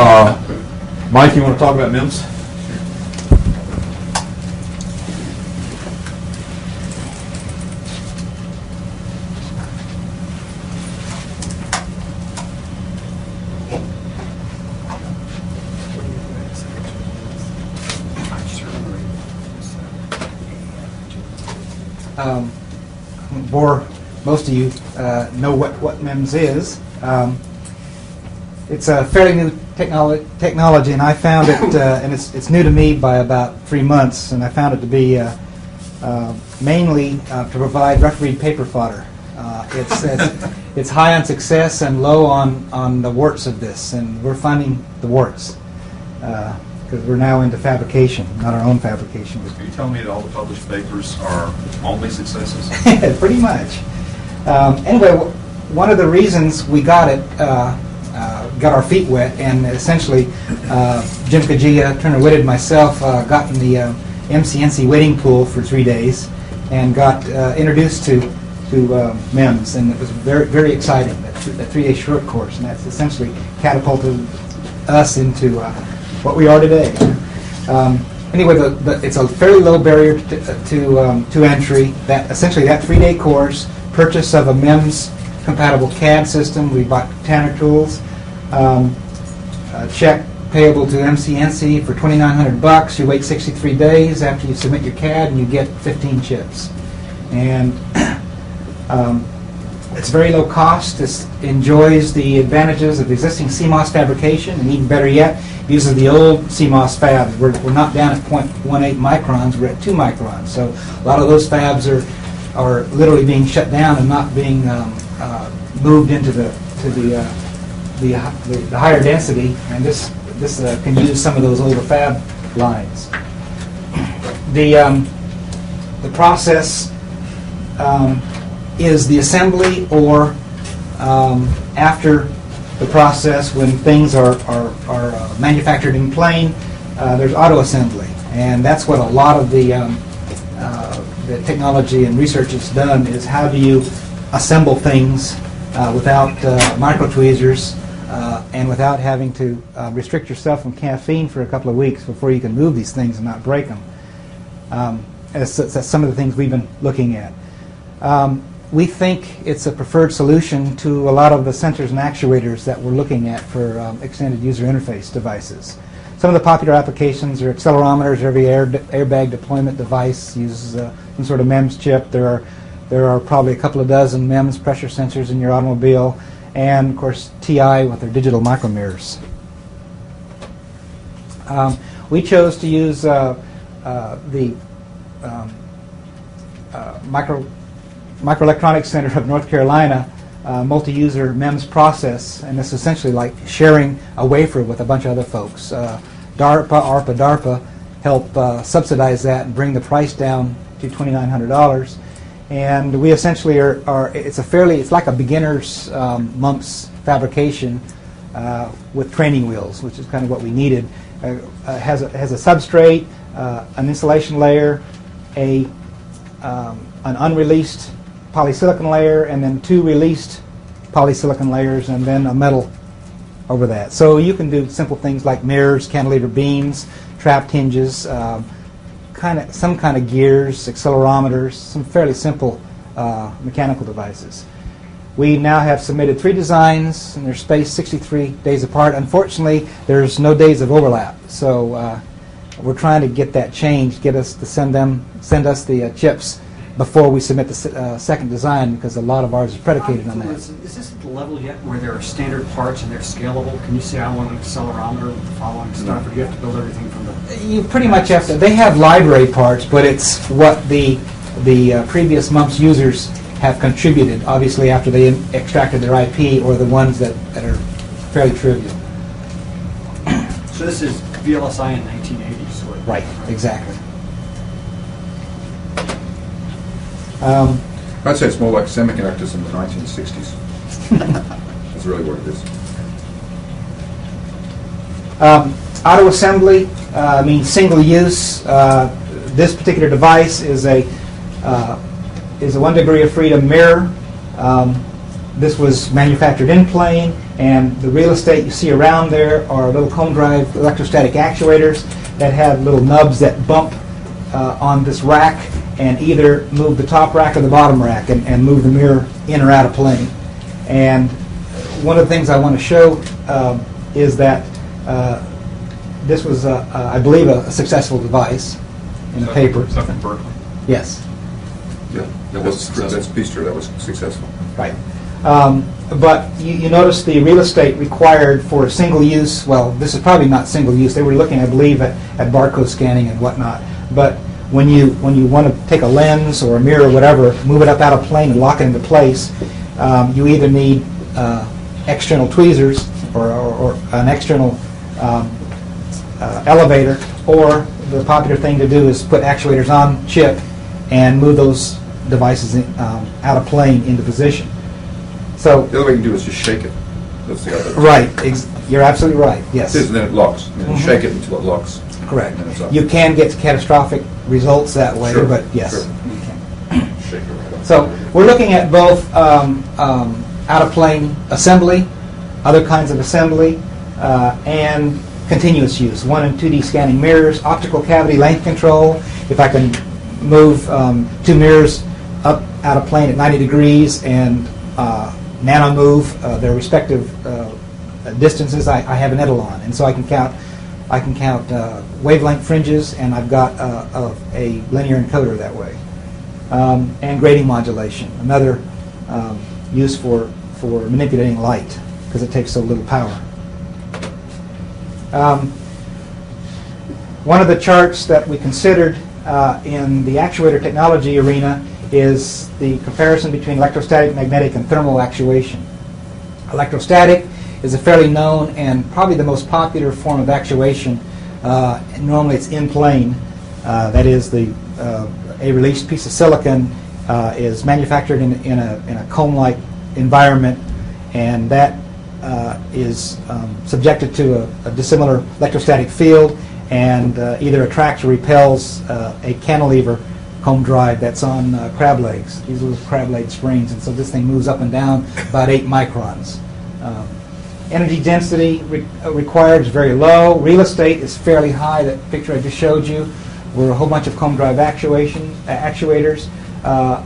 Mike, you want to talk about MIMS? Bore most of you know what MEMS is. It's a fairly new technology, and I found it, and it's new to me by about 3 months, and I found it to be mainly to provide rough read paper fodder. It's high on success and low on the warts of this, and we're finding the warts because we're now into fabrication, not our own fabrication. Are you telling me that all the published papers are only successes? Pretty much. Anyway, one of the reasons we got it, got our feet wet, and essentially Jim Kajia, Turner Whitted, myself got in the MCNC waiting pool for 3 days and got introduced to MEMS, and it was very, very exciting, that 3-day short course, and that's essentially catapulted us into what we are today. Anyway, it's a fairly low barrier to entry. That essentially that 3-day course, purchase of a MEMS compatible CAD system. We bought Tanner tools, a check payable to MCNC for $2,900. You wait 63 days after you submit your CAD, and you get 15 chips. And it's very low cost. This enjoys the advantages of existing CMOS fabrication, and even better yet, uses the old CMOS fabs. We're not down at 0.18 microns, we're at 2 microns. So a lot of those fabs are literally being shut down and not being moved into the higher density, and this can use some of those older fab lines. The process is the assembly, or after the process, when things are manufactured in plane, there's auto assembly, and that's what a lot of the technology and research has done, is how do you assemble things without micro tweezers and without having to restrict yourself from caffeine for a couple of weeks before you can move these things and not break them. That's some of the things we've been looking at. We think it's a preferred solution to a lot of the sensors and actuators that we're looking at for extended user interface devices. Some of the popular applications are accelerometers. Every airbag deployment device uses some sort of MEMS chip. There are probably a couple of dozen MEMS pressure sensors in your automobile, and of course TI with their digital micromirrors. We chose to use the Microelectronics Center of North Carolina multi-user MEMS process, and it's essentially like sharing a wafer with a bunch of other folks. DARPA, ARPA, DARPA help subsidize that and bring the price down to $2,900. And we essentially it's like a beginner's mumps fabrication with training wheels, which is kind of what we needed. Has a substrate, an insulation layer, an unreleased polysilicon layer, and then 2 released polysilicon layers, and then a metal over that. So you can do simple things like mirrors, cantilever beams, trapped hinges, some kind of gears, accelerometers, some fairly simple mechanical devices. We now have submitted 3 designs, and they're spaced 63 days apart. Unfortunately, there's no days of overlap, so we're trying to get that changed, get us to send us the chips before we submit the second design, because a lot of ours is predicated on that. Is this at the level yet where there are standard parts and they're scalable? Can you say I want an accelerometer with the following stuff, or do you have to build everything from the... You pretty much have to. They have library parts, but it's what the previous mumps users have contributed, obviously after they extracted their IP, or the ones that are fairly trivial. So this is VLSI in 1980s, sort of. Right, exactly. I'd say it's more like semiconductors in the 1960s. That's really what it is. Auto assembly means single use. This particular device is a 1 degree of freedom mirror. This was manufactured in plane, and the real estate you see around there are little cone drive electrostatic actuators that have little nubs that bump on this rack and either move the top rack or the bottom rack and move the mirror in or out of plane. And one of the things I want to show is that this was, I believe, a successful device in the paper. Stuff in Berkeley. Yes. Yeah, that's Peaster. That was successful. Right. But you notice the real estate required for single use. Well, this is probably not single use. They were looking, I believe, at barcode scanning and whatnot. But when you want to take a lens or a mirror or whatever, move it up out of plane and lock it into place, you either need external tweezers or an external elevator, or the popular thing to do is put actuators on chip and move those devices out of plane into position. So The other way you can do is just shake it. That's the other. right, you're absolutely right. Yes, It is, and then it locks. And then you shake it until it locks. correct. And then it's up. You can get catastrophic results that way, Sure, but yes, sure. you can. Shake it right up. So we're looking at both out-of-plane assembly, other kinds of assembly, and continuous use. 1 and 2D scanning mirrors, optical cavity length control. If I can move 2 mirrors up out of plane at 90 degrees and nano move their respective distances, I have an etalon, and so I can count wavelength fringes, and I've got a linear encoder that way. And grading modulation, another use for manipulating light, because it takes so little power. One of the charts that we considered in the actuator technology arena is the comparison between electrostatic, magnetic, and thermal actuation. Electrostatic is a fairly known and probably the most popular form of actuation. Normally it's in plane. That is, a released piece of silicon is manufactured in a cone-like environment, and that is subjected to a dissimilar electrostatic field and either attracts or repels a cantilever comb drive that's on crab legs. These are little crab leg springs, and so this thing moves up and down about 8 microns. Energy density required is very low. Real estate is fairly high. That picture I just showed you were a whole bunch of comb drive actuators.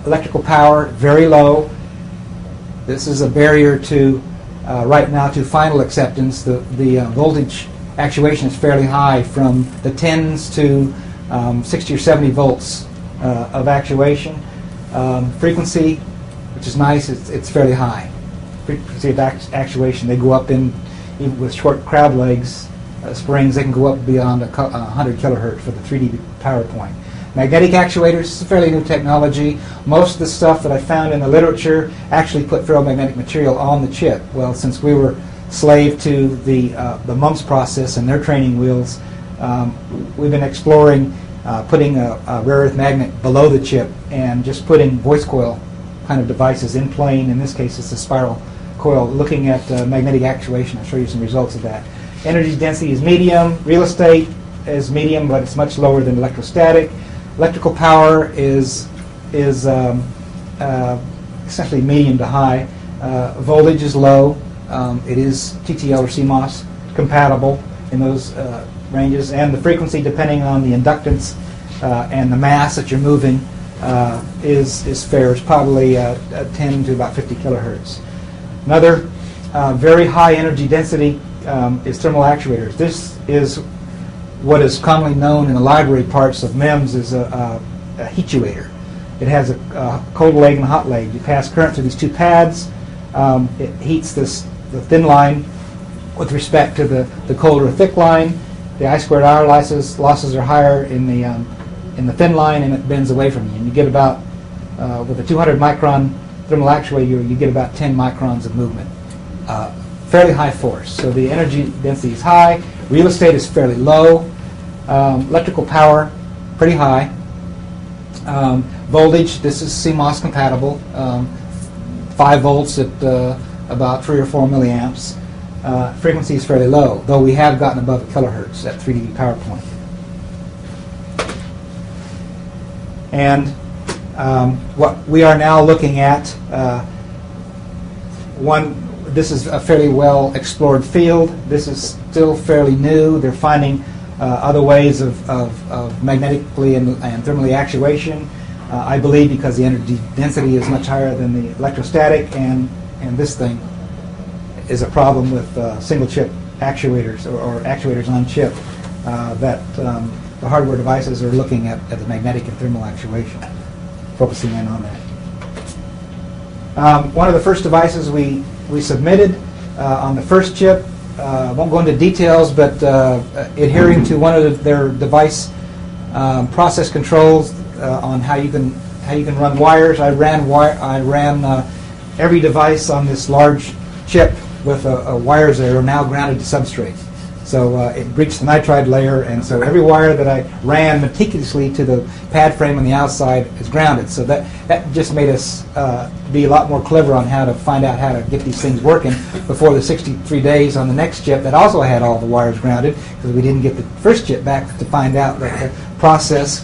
Electrical power, very low. This is a barrier to, right now, to final acceptance. The voltage actuation is fairly high, from the 10s to 60 or 70 volts of actuation. Frequency, which is nice, it's fairly high. Frequency of actuation, they go up in, even with short crab legs springs, they can go up beyond 100 kilohertz for the 3D power point. Magnetic actuators is a fairly new technology. Most of the stuff that I found in the literature actually put ferromagnetic material on the chip. Well, since we were slave to the MUMPS process and their training wheels, we've been exploring putting a rare earth magnet below the chip and just putting voice coil kind of devices in plane. In this case, it's a spiral coil, looking at magnetic actuation. I'll show you some results of that. Energy density is medium. Real estate is medium, but it's much lower than electrostatic. Electrical power is essentially medium to high. Voltage is low. It is TTL or CMOS compatible in those ranges, and the frequency, depending on the inductance and the mass that you're moving, is fair. It's probably 10 to about 50 kilohertz. Another very high energy density is thermal actuators. This is what is commonly known in the library parts of MEMS as a heatuator. It has a cold leg and a hot leg. You pass current through these two pads. It heats the thin line with respect to the colder thick line. The I2R losses are higher in the thin line, and it bends away from you. And you get about, with a 200 micron thermal actuator, you get about 10 microns of movement. Fairly high force. So the energy density is high. Real estate is fairly low. Electrical power, pretty high. Voltage, this is CMOS compatible. 5 volts at about 3 or 4 milliamps. Frequency is fairly low, though we have gotten above a kilohertz at 3 dB power point. And what we are now looking at, this is a fairly well explored field. This is still fairly new. They're finding other ways of magnetically and thermally actuation. I believe because the energy density is much higher than the electrostatic, and this thing is a problem with single chip actuators or actuators on chip that the hardware devices are looking at the magnetic and thermal actuation, focusing in on that. One of the first devices we submitted on the first chip, I won't go into details, but adhering to one of their device process controls on how you can run wires. I ran every device on this large chip with wires that are now grounded to substrate. So it breached the nitride layer, and so every wire that I ran meticulously to the pad frame on the outside is grounded. So that just made us be a lot more clever on how to find out how to get these things working before the 63 days on the next chip that also had all the wires grounded, because we didn't get the first chip back to find out that the process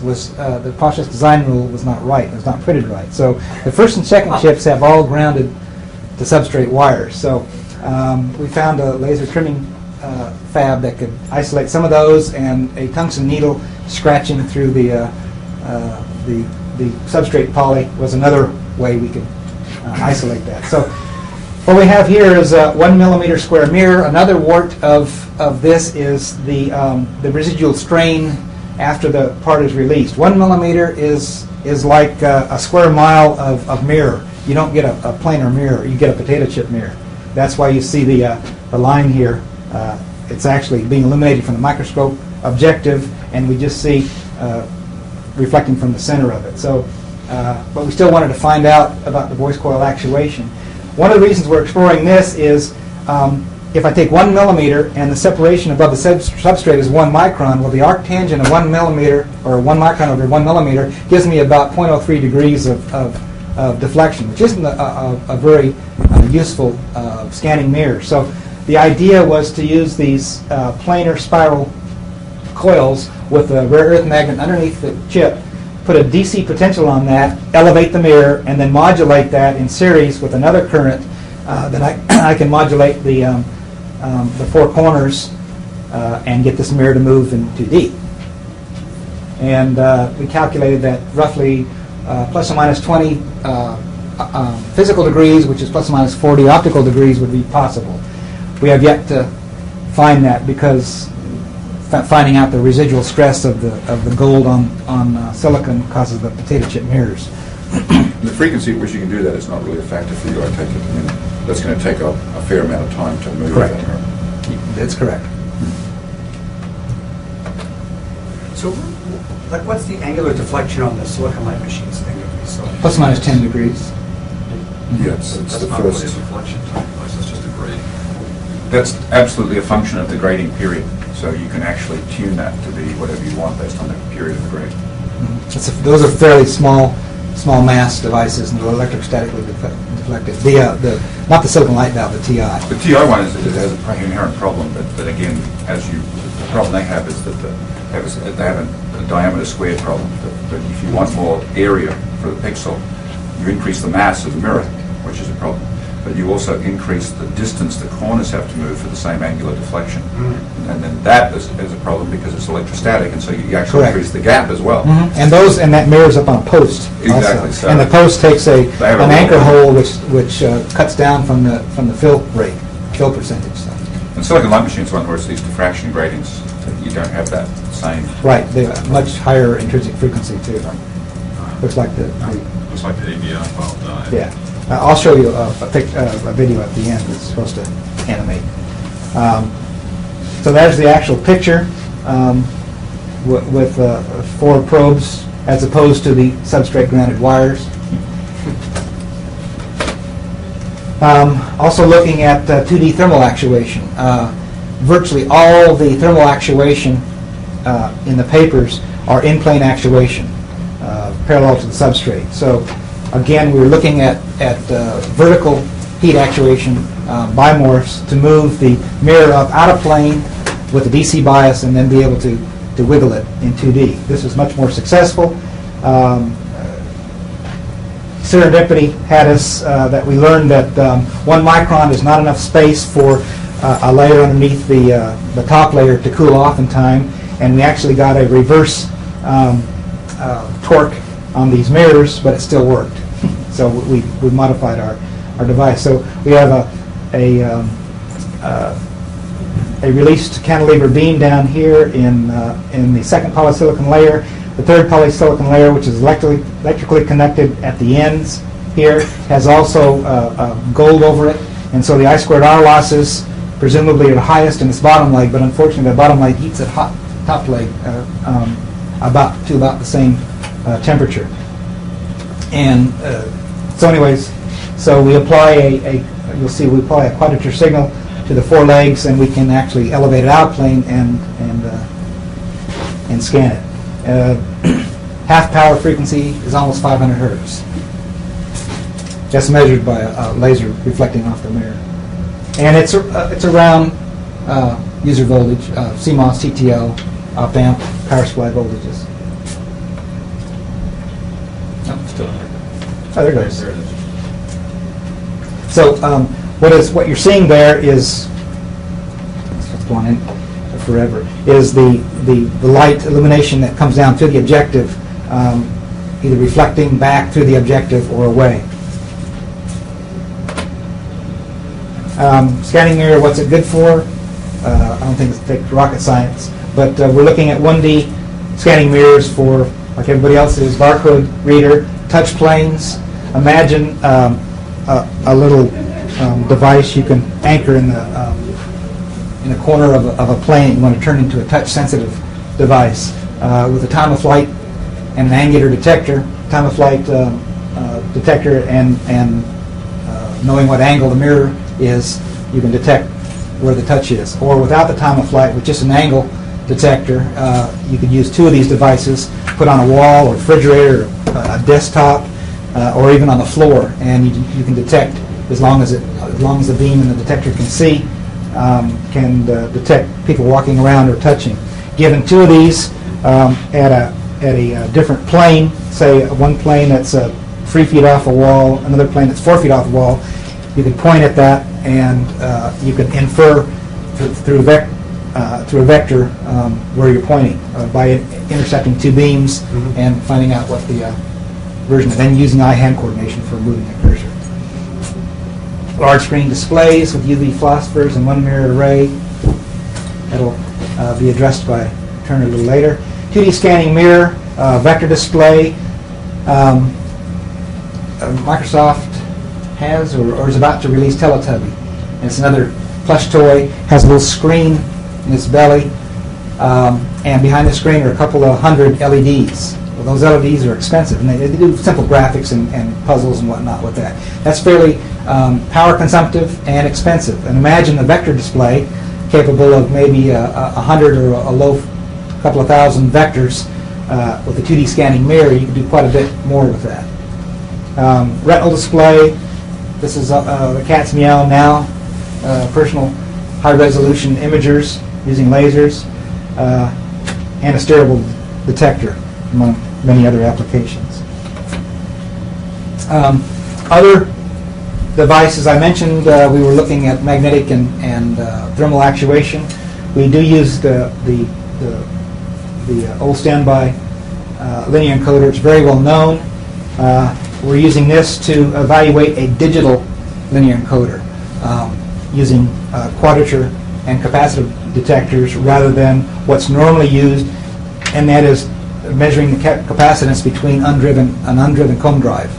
design rule was not right. It was not printed right. So the first and second chips have all grounded to substrate wires. So we found a laser trimming fab that could isolate some of those, and a tungsten needle scratching through the substrate poly was another way we could isolate that. So what we have here is a 1 millimeter square mirror. Another wart of this is the residual strain after the part is released. 1 millimeter is like a square mile of mirror. You don't get a planar mirror, you get a potato chip mirror. That's why you see the line here. It's actually being illuminated from the microscope objective, and we just see reflecting from the center of it. So, but we still wanted to find out about the voice coil actuation. One of the reasons we're exploring this is if I take 1 millimeter and the separation above the substrate is 1 micron, well, the arc tangent of 1 millimeter, or 1 micron over 1 millimeter, gives me about 0.03 degrees of deflection, which isn't a very useful scanning mirror. So the idea was to use these planar spiral coils with a rare earth magnet underneath the chip, put a DC potential on that, elevate the mirror, and then modulate that in series with another current that I can modulate the 4 corners and get this mirror to move in 2D. And we calculated that roughly plus or minus 20 physical degrees, which is plus or minus 40 optical degrees, would be possible. We have yet to find that, because finding out the residual stress of the gold on silicon causes the potato chip mirrors. The frequency at which you can do that is not really a factor for you, I take it. I mean, that's going to take a fair amount of time to move. Correct. That. That's correct. So, like, what's the angular deflection on the silicon light machines thing? So Plus or minus 10 degrees. Yeah, it's the That's not really a first. deflection type device, that's just a grade. That's absolutely a function of the grading period. So you can actually tune that to be whatever you want based on the period of the grade. Those are fairly small mass devices, and they're electrostatically deflected. Not the silicon light valve, the TI. The TI one has an inherent problem, but again, the problem they have is that they have a diameter squared problem. But if you want more area for the pixel, you increase the mass of the mirror, which is a problem. But you also increase the distance the corners have to move for the same angular deflection. And then that is a problem because it's electrostatic, and so you actually Correct. increase the gap as well. And that mirrors up on a post. Exactly, Also. so And the post takes an have a anchor role. hole which cuts down from the fill percentage. So. And silicon light machines one where it's these diffraction gratings, you don't have that same. Right, they have a much higher intrinsic frequency too. Looks like Looks like the ABI file died. yeah. I'll show you a video at the end that's supposed to animate. So there's the actual picture with 4 probes as opposed to the substrate grounded wires. Also looking at 2D thermal actuation. Virtually all the thermal actuation in the papers are in-plane actuation, parallel to the substrate. So again, we were looking at vertical heat actuation bimorphs to move the mirror up out of plane with a DC bias and then be able to wiggle it in 2D. This was much more successful. Serendipity had us that we learned that 1 micron is not enough space for a layer underneath the top layer to cool off in time, and we actually got a reverse torque on these mirrors, but it still worked. So we modified our device. So we have a released cantilever beam down here in the second polysilicon layer. The third polysilicon layer, which is electrically connected at the ends here, has also gold over it, and so the I2R losses presumably are the highest in its bottom leg, but unfortunately the bottom leg heats at hot top leg about the same temperature. And so anyways, so we apply you'll see we apply a quadrature signal to the 4 legs, and we can actually elevate it out of plane and scan it. Half power frequency is almost 500 hertz. That's measured by a laser reflecting off the mirror. And it's around user voltage, CMOS, TTL, op amp, power supply voltages. Still. Oh, there it goes. So what you're seeing there is, it's going in forever, is the light illumination that comes down through the objective, either reflecting back through the objective or away. Scanning mirror, what's it good for? I don't think it's rocket science, but we're looking at 1D scanning mirrors for, like everybody else's, barcode reader, touch planes. Imagine a little device you can anchor in the corner of a plane you want to turn into a touch-sensitive device with a time of flight and an angular detector, time of flight detector, and knowing what angle the mirror is, you can detect where the touch is. Or without the time of flight, with just an angle detector, you could use 2 of these devices, put on a wall or refrigerator, a desktop, or even on the floor, and you can detect as long as the beam in the detector can see, can detect people walking around or touching. Given 2 of these at a different plane, say one plane that's 3 feet off a wall, another plane that's 4 feet off a wall, you can point at that and you can infer through a vector where you're pointing by intercepting 2 beams and finding out what the version, and then using eye-hand coordination for moving the cursor. Large screen displays with UV philosophers and 1 mirror array. That'll be addressed by Turner a little later. 2D scanning mirror, vector display. Microsoft has or is about to release Teletubby. And it's another plush toy, has a little screen in its belly, and behind the screen are a couple of 100 LEDs. Well, those LEDs are expensive, and they do simple graphics and puzzles and whatnot with that. That's fairly power consumptive and expensive. And imagine a vector display capable of maybe 100 or a low couple of thousand vectors with a 2D scanning mirror. You can do quite a bit more with that. Retinal display. This is the cat's meow now. Personal high-resolution imagers using lasers, and a steerable detector, among many other applications. Other devices I mentioned, we were looking at magnetic and thermal actuation. We do use the old standby linear encoder. It's very well known. We're using this to evaluate a digital linear encoder using quadrature and capacitive detectors rather than what's normally used, and that is measuring the capacitance between an undriven comb drive.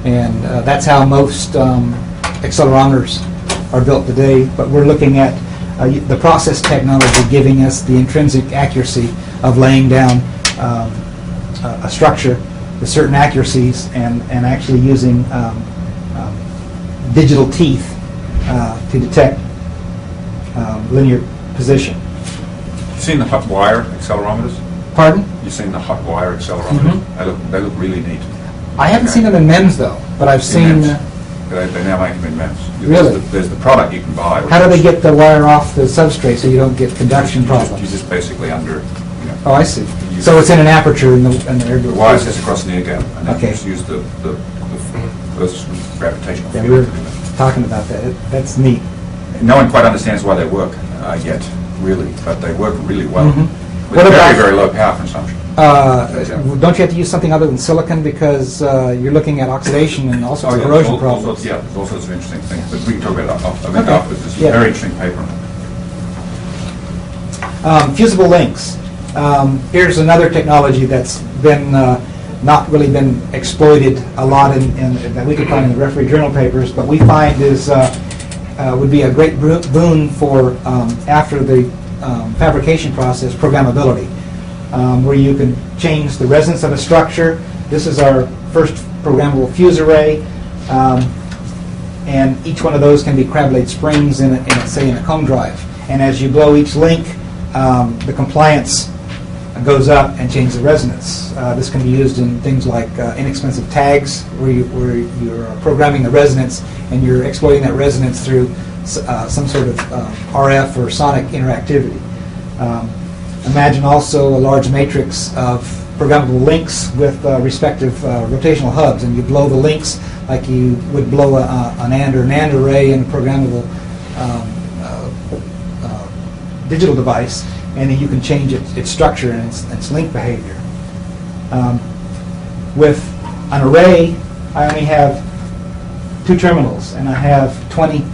And that's how most accelerometers are built today. But we're looking at the process technology giving us the intrinsic accuracy of laying down a structure with certain accuracies and actually using digital teeth to detect linear position. You've seen the hot wire accelerometers? Pardon? You've seen the hot wire accelerometers? They look really neat. I haven't seen them in MEMS though, but I've seen. They now make them in MEMS. Really? There's the product you can buy. How do they get the wire off the substrate so you don't get conduction problems? You just basically under. Oh, I see. So it's in an aperture in the air. The wire sits across the air gap, and then Okay. you just use the Earth's gravitational Yeah, field. we were talking about that. That's neat. No one quite understands why they work yet, really, but they work really well. Mhm. With What very, about- very low power consumption. Don't you have to use something other than silicon because you're looking at oxidation and also yeah, corrosion all problems? sorts, yeah, there's all sorts of interesting things, but we can talk about that Okay. afterwards. There's Yeah. a very interesting paper on it. Fusible links. Here's another technology that's been not really been exploited a lot that we could find in the referee journal papers, but we find is would be a great boon for after the fabrication process programmability, where you can change the resonance of a structure. This is our first programmable fuse array, and each one of those can be crab-blade springs say in a comb drive. And as you blow each link, the compliance goes up and changes the resonance. This can be used in things like inexpensive tags, where you're programming the resonance and you're exploiting that resonance through some sort of RF or sonic interactivity. Imagine also a large matrix of programmable links with respective rotational hubs, and you blow the links like you would blow an AND or NAND array in a programmable digital device, and then you can change its structure and its link behavior. With an array, I only have 2 terminals, and I have 20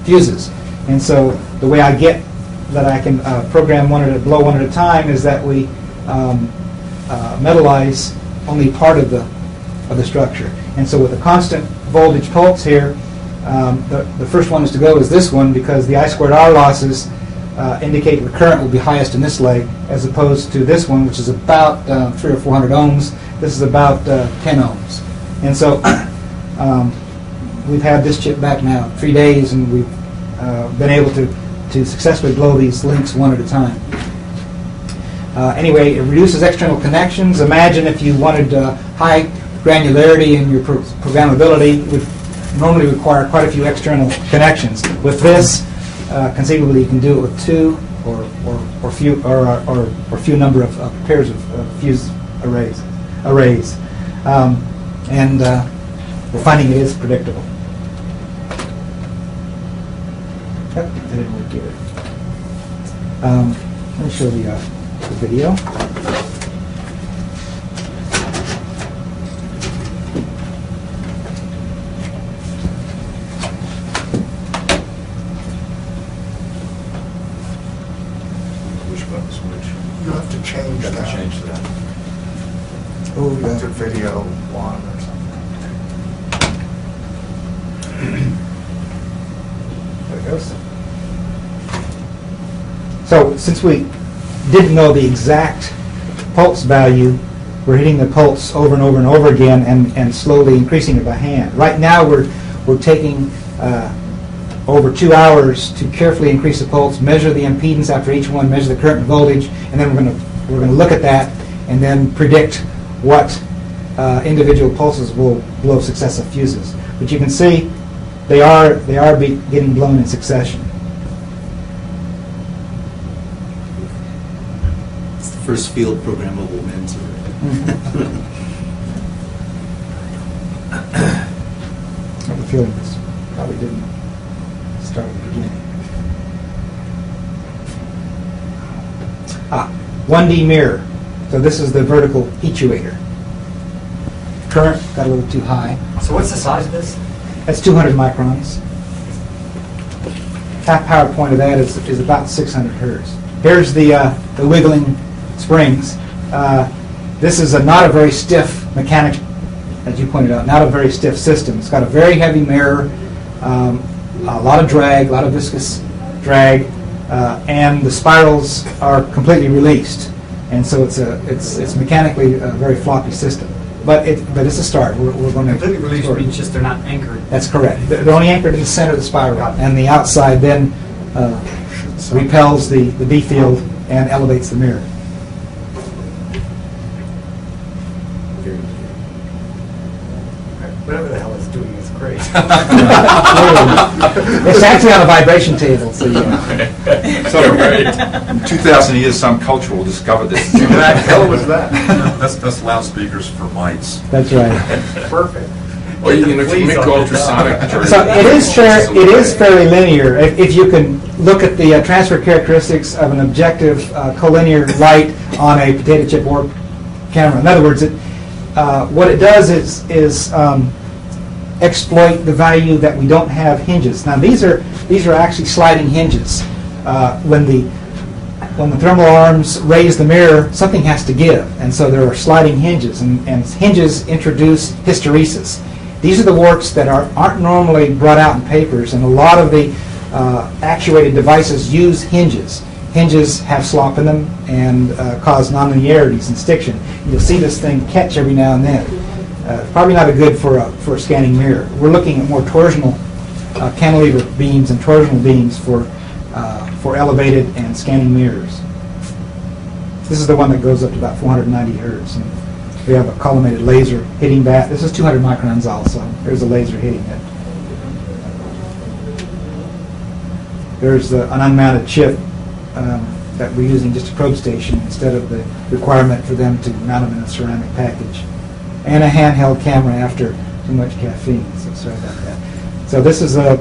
fuses. And so the way I get that I can program blow one at a time is that we metallize only part of the structure. And so with a constant voltage pulse here, the first one is to go is this one, because the I2R losses indicate the current will be highest in this leg, as opposed to this one, which is about 300 or 400 ohms. This is about 10 ohms. And so we've had this chip back now 3 days, and we've been able to successfully blow these links one at a time. Anyway, it reduces external connections. Imagine if you wanted high granularity in your programmability, it would normally require quite a few external connections. With this, conceivably you can do it with 2 or few number of pairs of fuse arrays. And we're finding it is predictable. Yep, that didn't work either. Let me show the video. Which button switch? You have to change that. Oh, To video 1 or something. There it goes. So since we didn't know the exact pulse value, we're hitting the pulse over and over and over again and slowly increasing it by hand. Right now we're taking over 2 hours to carefully increase the pulse, measure the impedance after each one, measure the current and voltage, and then we're going to look at that and then predict what individual pulses will blow successive fuses. But you can see they are getting blown in succession. It's the first field programmable MEMS. I have a feeling this probably didn't start at the beginning. 1D mirror. So this is the vertical heatuator. Current got a little too high. So what's the size of this? That's 200 microns. Half power point of that is about 600 hertz. Here's the wiggling springs. This is not a very stiff mechanic, as you pointed out, not a very stiff system. It's got a very heavy mirror, a lot of drag, a lot of viscous drag, and the spirals are completely released. And so it's mechanically a very floppy system. But it's a start. We're going to Completely released means just they're not anchored. That's correct. They're only anchored in the center of the spiral, and the outside then repels the B field and elevates the mirror. Whatever the hell it's doing is great. It's actually on a vibration table, so you So, in 2,000 years, some culture will discover this. What the hell was that? That's loudspeakers for mics. That's right. Perfect. Or you can make ultrasonic. So it is fairly linear. If you can look at the transfer characteristics of an objective collinear light on a potato chip or camera. In other words, what it does is exploit the value that we don't have hinges. Now these are actually sliding hinges. When the thermal arms raise the mirror, something has to give, and so there are sliding hinges, and hinges introduce hysteresis. These are the works that aren't normally brought out in papers, and a lot of the actuated devices use hinges. Hinges have slop in them and cause nonlinearities and stiction. You'll see this thing catch every now and then. Probably not a good for a scanning mirror. We're looking at more torsional cantilever beams and torsional beams for elevated and scanning mirrors. This is the one that goes up to about 490 hertz. And we have a collimated laser hitting that. This is 200 microns also. There's a laser hitting it. There's an unmounted chip that we're using just a probe station instead of the requirement for them to mount them in a ceramic package. And a handheld camera after too much caffeine. So sorry about that. So this is a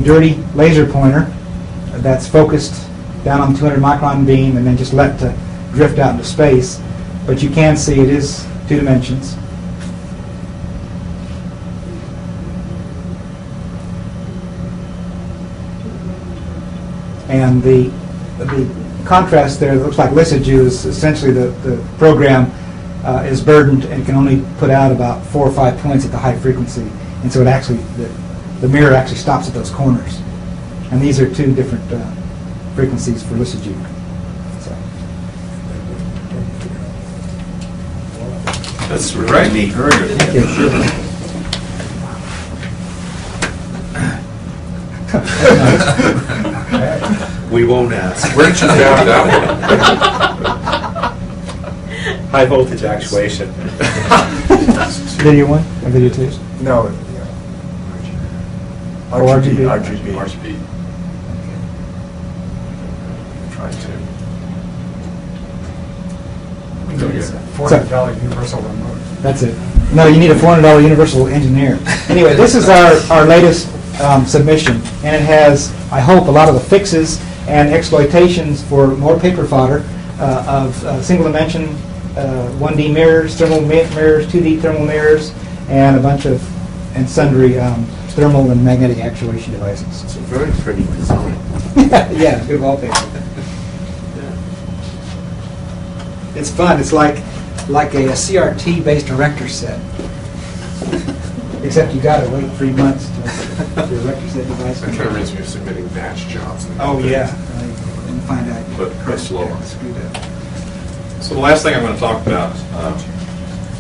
dirty laser pointer that's focused down on the 200 micron beam and then just let to drift out into space. But you can see it is 2 dimensions. And the contrast there looks like Lysigou is essentially the program is burdened and can only put out about 4 or 5 points at the high frequency. And so it actually, the mirror actually stops at those corners. And these are 2 different frequencies for Lysigou. So. That's very neat. Very good. Thank you. We won't ask. Where did you grab that High voltage actuation. Video 1 and video 2? No, RGB. RGB. RGB. Try to. $400 universal remote. That's it. No, you need a $400 universal engineer. Anyway, this is our latest submission, and it has, I hope, a lot of the fixes and exploitations for more paper fodder of single-dimension 1D mirrors, thermal mirrors, 2D thermal mirrors, and a bunch of and sundry thermal and magnetic actuation devices. It's a very pretty design. Yeah, good wallpaper. It's fun. It's like a CRT-based erector set. Except you got to wait 3 months to the erector set device. That kind of reminds me of submitting batch jobs. Oh yeah, and find out. But slower. Screwed up. So the last thing I'm going to talk about,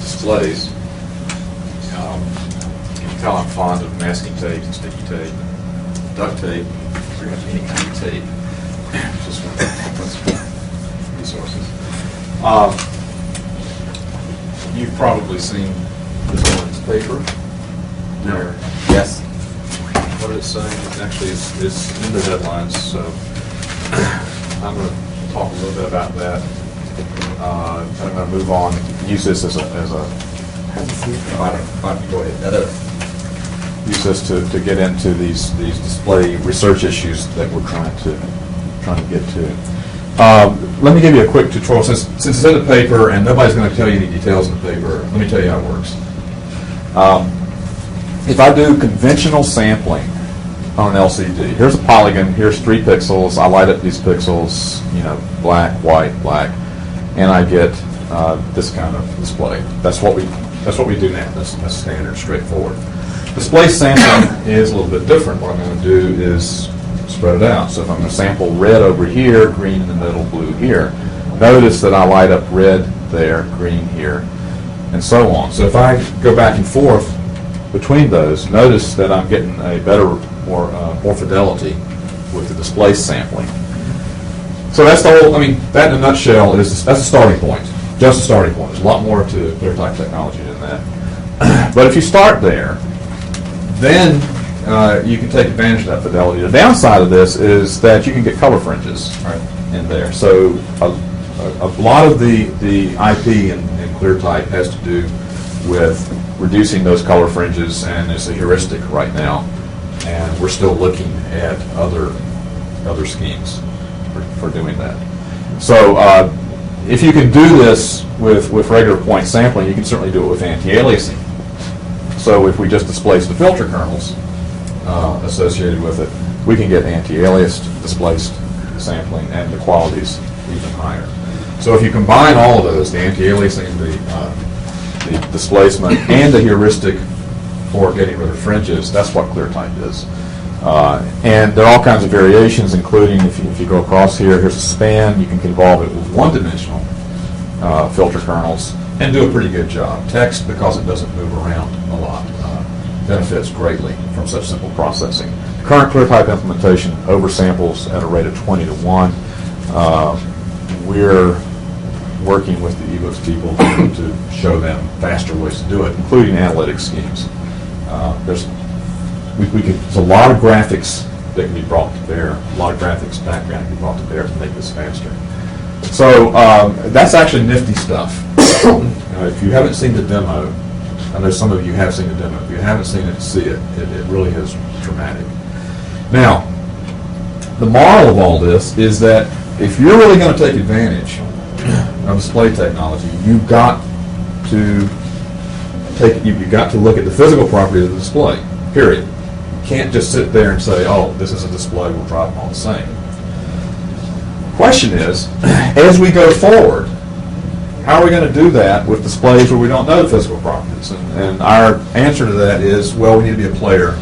displays. You can tell I'm fond of masking tape and sticky tape. duct tape, or you have any kind of tape. Just one resources. You've probably seen this ordinance paper. There. Yes. What it's saying, it actually is in the headlines, so I'm going to talk a little bit about that. I'm going to move on, use this as a go ahead. Use this to get into these display research issues that we're trying to get to. Let me give you a quick tutorial. Since it's in the paper and nobody's going to tell you any details in the paper, let me tell you how it works. If I do conventional sampling on an LCD, here's a polygon, here's 3 pixels, I light up these pixels, black, white, black, and I get this kind of display. That's what we do now. That's standard, straightforward. Display sampling is a little bit different. What I'm going to do is spread it out. So if I'm going to sample red over here, green in the middle, blue here, notice that I light up red there, green here, and so on. So if I go back and forth between those, notice that I'm getting a better, more fidelity with the display sampling. So that's the whole, that in a nutshell that's a starting point, just a starting point. There's a lot more to clear type technology than that. But if you start there, then you can take advantage of that fidelity. The downside of this is that you can get color fringes in there. So a lot of the IP in ClearType has to do with reducing those color fringes, and it's a heuristic right now. And we're still looking at other schemes for doing that. So if you can do this with regular point sampling, you can certainly do it with anti-aliasing. So if we just displace the filter kernels associated with it, we can get anti-aliased displaced sampling, and the quality's even higher. So if you combine all of those, the anti-aliasing, the displacement, and the heuristic for getting rid of fringes, that's what ClearType is. And there are all kinds of variations, including if you go across here, here's a span, you can involve it with one-dimensional filter kernels and do a pretty good job. Text, because it doesn't move around a lot, benefits greatly from such simple processing. The current ClearType implementation oversamples at a rate of 20 to 1. We're working with the ebooks people to show them faster ways to do it, including analytic schemes. There's a lot of graphics that can be brought to bear, a lot of graphics background can be brought to bear to make this faster. So that's actually nifty stuff. If you haven't seen the demo, I know some of you have seen the demo. If you haven't seen it, see it. It really is dramatic. Now, the moral of all this is that if you're really going to take advantage of display technology, you've got to look at the physical properties of the display. Period. You can't just sit there and say, "Oh, this is a display. We'll drive them all the same." Question is, as we go forward, how are we going to do that with displays where we don't know the physical properties? And our answer to that is, well, we need to be a player,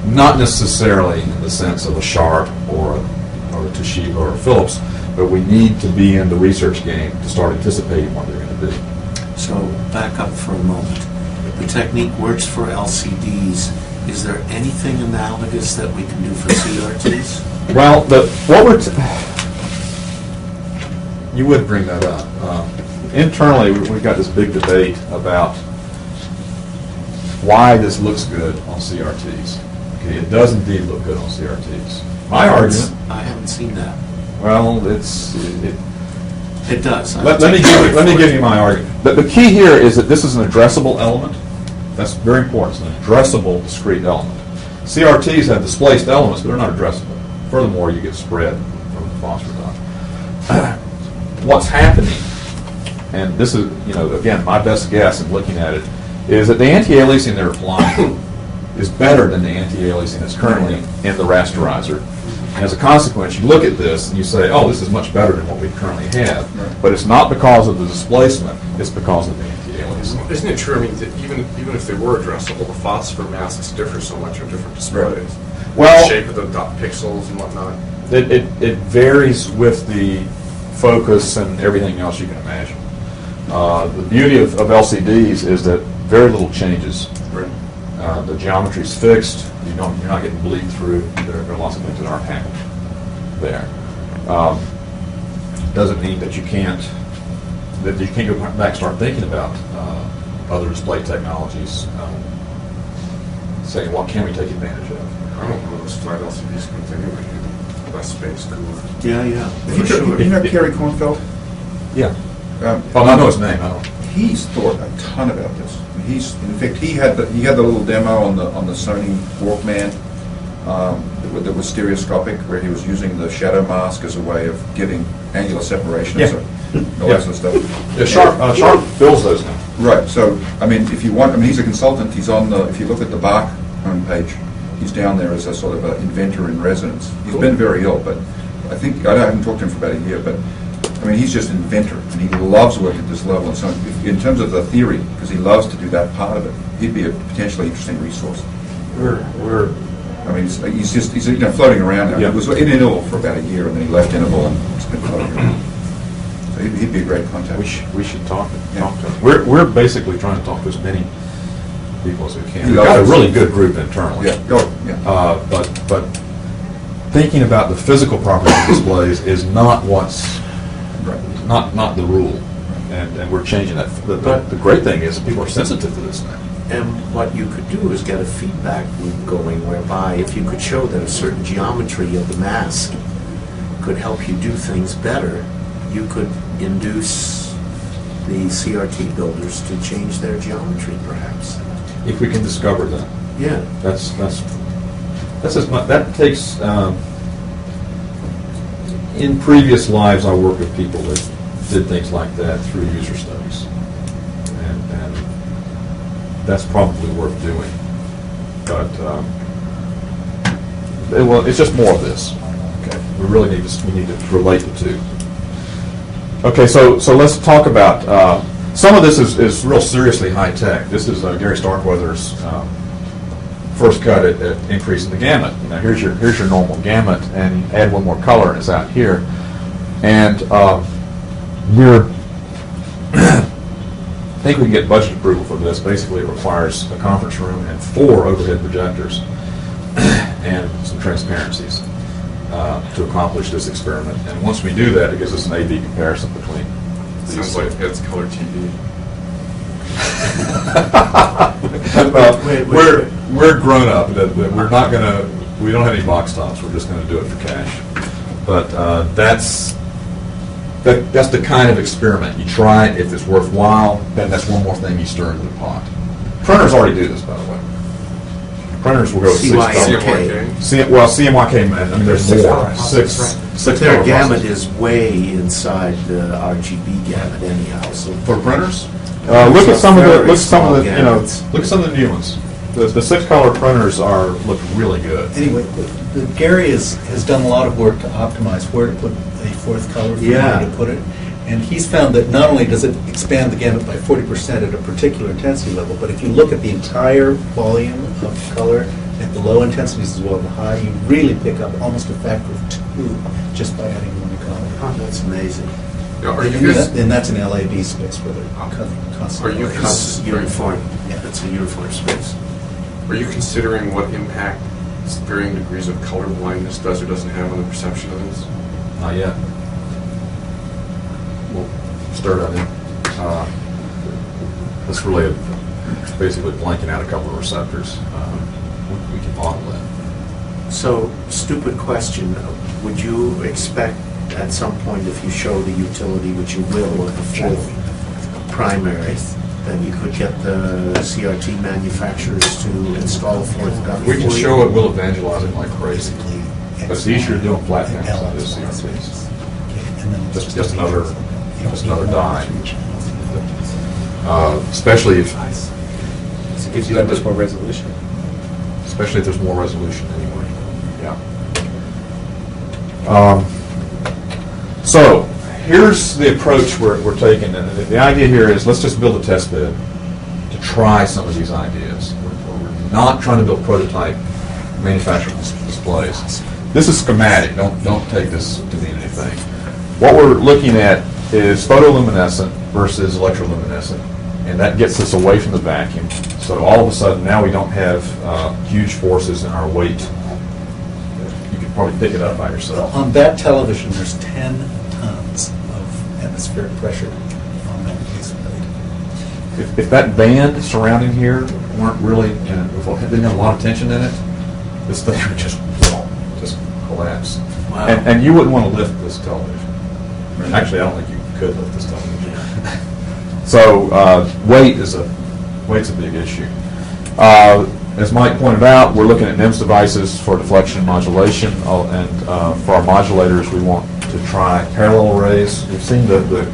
not necessarily in the sense of a Sharp or a Toshiba or a Philips, but we need to be in the research game to start anticipating what they're going to do. So back up for a moment. The technique works for LCDs. Is there anything analogous that we can do for CRTs? Well, you would bring that up. Internally, we've got this big debate about why this looks good on CRTs. Okay, it does indeed look good on CRTs. My argument. I haven't seen that. Well, it does. Let me give you my argument. The key here is that this is an addressable element. That's very important. It's an addressable discrete element. CRTs have displaced elements, but they're not addressable. Furthermore, you get spread from the phosphodot. What's happening, and this is, again, my best guess in looking at it, is that the anti-aliasing they're applying is better than the anti-aliasing that's currently in the rasterizer. And as a consequence, you look at this and you say, oh, this is much better than what we currently have. But it's not because of the displacement, it's because of the anti-aliasing. Isn't it true, that even if they were addressable, the phosphor masks differ so much on different displays? Well, the shape of the dot pixels and whatnot. It varies with the focus and everything else you can imagine. The beauty of LCDs is that very little changes. The geometry is fixed. You you're not getting bleed through. There are lots of things that aren't happening there. Doesn't mean that you can't go back and start thinking about other display technologies, saying what can we take advantage of. I don't know those flat LCD screens anyway, less space, cooler. Yeah, You for sure. know Kerry Kornfeld? Yeah. Um, Well, I know his name. I don't. He's thought a ton about this. In fact, he had the little demo on the Sony Walkman that was stereoscopic, where he was using the shadow mask as a way of getting angular separation. Yeah. So, all that sort of stuff. Yeah, Sharp builds those now. Right. So, I mean, if you want, I mean, he's a consultant. He's on the. If you look at the Bach homepage, he's down there as a sort of an inventor in residence. He's been very ill, but I think I haven't talked to him for about a year, but. I mean, he's just an inventor, and he loves working at this level. And so, in terms of the theory, because he loves to do that part of it, he'd be a potentially interesting resource. I mean, he's floating around now. Yeah. He was in Interval for about a year, and then he left Interval and has been floating around. So he'd be a great contact. We should talk to Yeah. him. We're basically trying to talk to as many people as we can. He We've got a loves- really good group internally. Yeah. Oh, yeah. But thinking about the physical properties of displays is not what's Right. not the rule, and we're changing that. The great thing is people are sensitive to this now. And what you could do is get a feedback loop going, whereby if you could show that a certain geometry of the mask could help you do things better, you could induce the CRT builders to change their geometry, perhaps. If we can discover that, Yeah. that's as much, that takes. In previous lives, I worked with people that did things like that through user studies, and that's probably worth doing. But it's just more of this. Okay, we really need to relate the two. Okay, so let's talk about some of this is real seriously high tech. This is Gary Starkweather's first cut at increasing the gamut. Now here's your normal gamut, and add one more color, and it's out here. And we're I think we can get budget approval for this. Basically, it requires a conference room and 4 overhead projectors and some transparencies to accomplish this experiment. And once we do that, it gives us an A/B comparison between these. Sounds like it's color TV. Well, we're grown up. We're not gonna. We don't have any box tops. We're just gonna do it for cash. But that's the kind of experiment you try it. If it's worthwhile, then that's one more thing you stir into the pot. Printers already do this, by the way. Printers will go with 6 CYMK. colors. CMYK. I mean, there's more. Six But their color gamut buses. is way inside the RGB gamut anyhow, so. For printers. Look at some of the Very small look gamuts. at some of the new ones. The 6-color printers look really good. Anyway, Gary has done a lot of work to optimize where to put a 4th color, Yeah. where to put it. And he's found that not only does it expand the gamut by 40% at a particular intensity level, but if you look at the entire volume of color at the low intensities as well as the high, you really pick up almost a factor of 2 just by adding one color. Oh, that's amazing. Now, are you guys, And that's an LAB space where they're constantly. Are you It's uniform. Yeah. It's a uniform space. are you considering what impact varying degrees of color blindness does or doesn't have on the perception of this? Not yet. We'll stir that in. It's really basically blanking out a couple of receptors. We can model that. So, stupid question, would you expect at some point if you show the utility, which you will, of the 4th primary, then you could get the CRT manufacturers to install a 4th gun? We can for you? show it. We'll evangelize it like crazy. But it's easier doing flat panels than it is CRTs. Just another die. Especially if It gives you that much more resolution. especially if there's more resolution anyway. Yeah. So here's the approach we're taking. And the idea here is let's just build a test bed to try some of these ideas. We're not trying to build prototype manufacturing displays. This is schematic. Don't take this to mean anything. What we're looking at is photoluminescent versus electroluminescent, and that gets us away from the vacuum. So all of a sudden, now we don't have huge forces in our weight. You could probably pick it up by yourself. On that television, there's 10 tons of atmospheric pressure on that piece of plate. If that band surrounding here weren't really, didn't have a lot of tension in it, this thing would just collapse. Wow. And you wouldn't want to lift this television. Actually, I don't think you could lift this television. So weight's a big issue. As Mike pointed out, we're looking at MEMS devices for deflection and modulation, and for our modulators, we want to try parallel arrays. We've seen the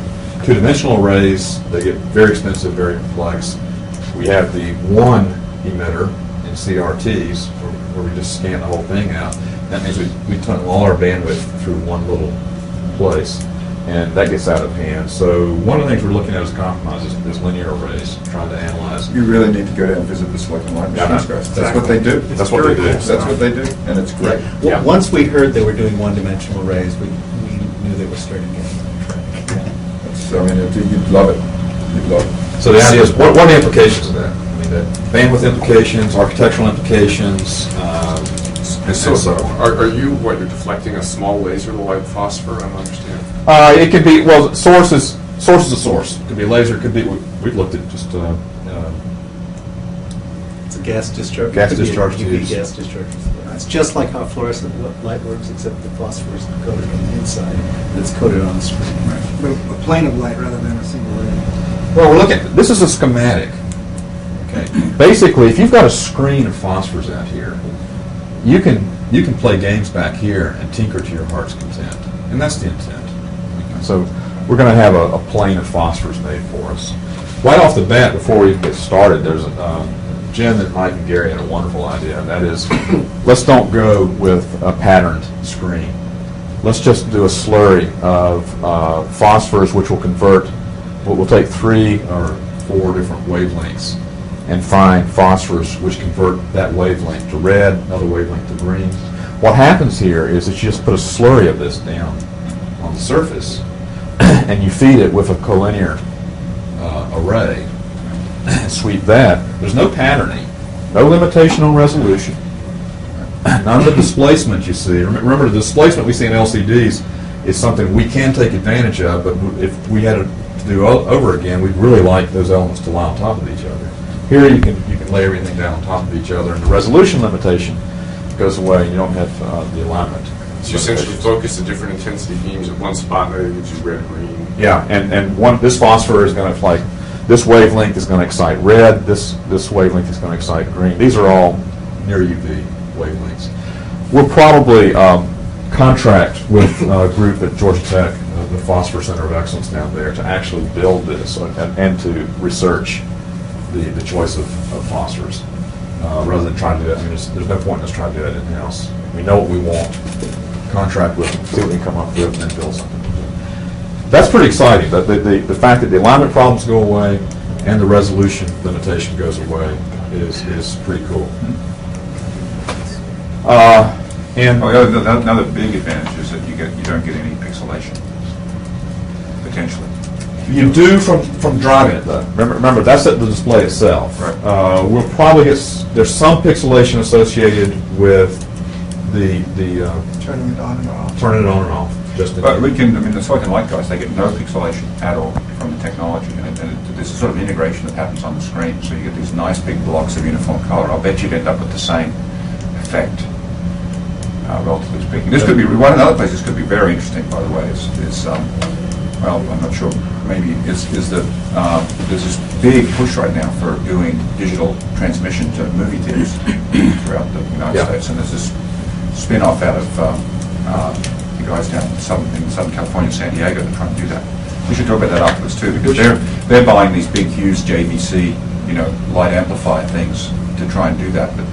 two-dimensional arrays; they get very expensive, very complex. We have the one emitter in CRTs, where we just scan the whole thing out. That means we tunnel all our bandwidth through one little place, and that gets out of hand. So one of the things we're looking at as a compromise is linear arrays, trying to analyze. You really need to go down and visit the Silicon Light Yeah, machines, guys. That's what they do. That's what they do. That's what they do, and it's great. Yeah. Once we heard they were doing one-dimensional arrays, we knew they were starting to get on track. So, I mean, you'd love it. You'd love it. So the idea is, what are the implications of that? I mean, the bandwidth implications, architectural implications, and so on. Are you, you're deflecting a small laser to light phosphor? I don't understand. It could be, well, source is a source. It could be a laser, it could be, we've looked at just, It's a gas discharge. Gas It could be a discharge UV tubes. gas discharge. It's just like how fluorescent light works, except the phosphorus is coated on the inside, and it's coated on the screen. But a plane of light rather than a single ray. well, we're looking, this is a schematic. Okay. Basically, if you've got a screen of phosphors out here, you can play games back here and tinker to your heart's content, and that's the intent. So we're going to have a plane of phosphors made for us. Right off the bat, before we even get started, there's Jim and Mike and Gary had a wonderful idea, and that is, let's don't go with a patterned screen. Let's just do a slurry of phosphors, which will convert. We'll take 3 or 4 different wavelengths and find phosphors which convert that wavelength to red, another wavelength to green. What happens here is that you just put a slurry of this down on the surface, and you feed it with a collinear array, and sweep that. There's no patterning, no limitation on resolution, none of the displacement you see. Remember, the displacement we see in LCDs is something we can take advantage of, but if we had to do over again, we'd really like those elements to lie on top of each other. Here you can lay everything down on top of each other, and the resolution limitation goes away, and you don't have the alignment. So you essentially focus the different intensity beams at one spot, and it gives you red, green. Yeah, and this phosphor is going to this wavelength is going to excite red. This wavelength is going to excite green. These are all near UV wavelengths. We'll probably contract with a group at Georgia Tech, the Phosphor Center of Excellence down there, to actually build this and to research the choice of phosphors rather than trying to do it. I mean, there's no point in us trying to do it in-house. We know what we want. Contract with them, see what we can come up with, and then build something. That's pretty exciting. The fact that the alignment problems go away and the resolution limitation goes away is pretty cool. Another big advantage is that you don't get any pixelation, potentially. You do from driving it, though. Remember that's at the display itself. Right. We'll probably there's some pixelation associated with the Turning it on and off. turning it on and off. But the Silicon Light guys, they get no pixelation at all from the technology, and there's a sort of integration that happens on the screen, so you get these nice big blocks of uniform color. I'll bet you'd end up with the same effect, relatively speaking. This could be another place. This could be very interesting, by the way. Well, I'm not sure. Maybe there's this big push right now for doing digital transmission to movie theaters throughout the United States, and there's this spin-off out of the guys down in Southern California, San Diego, that are trying to do that. We should talk about that afterwards too, because they're buying these big, huge JVC, light amplifier things to try and do that. But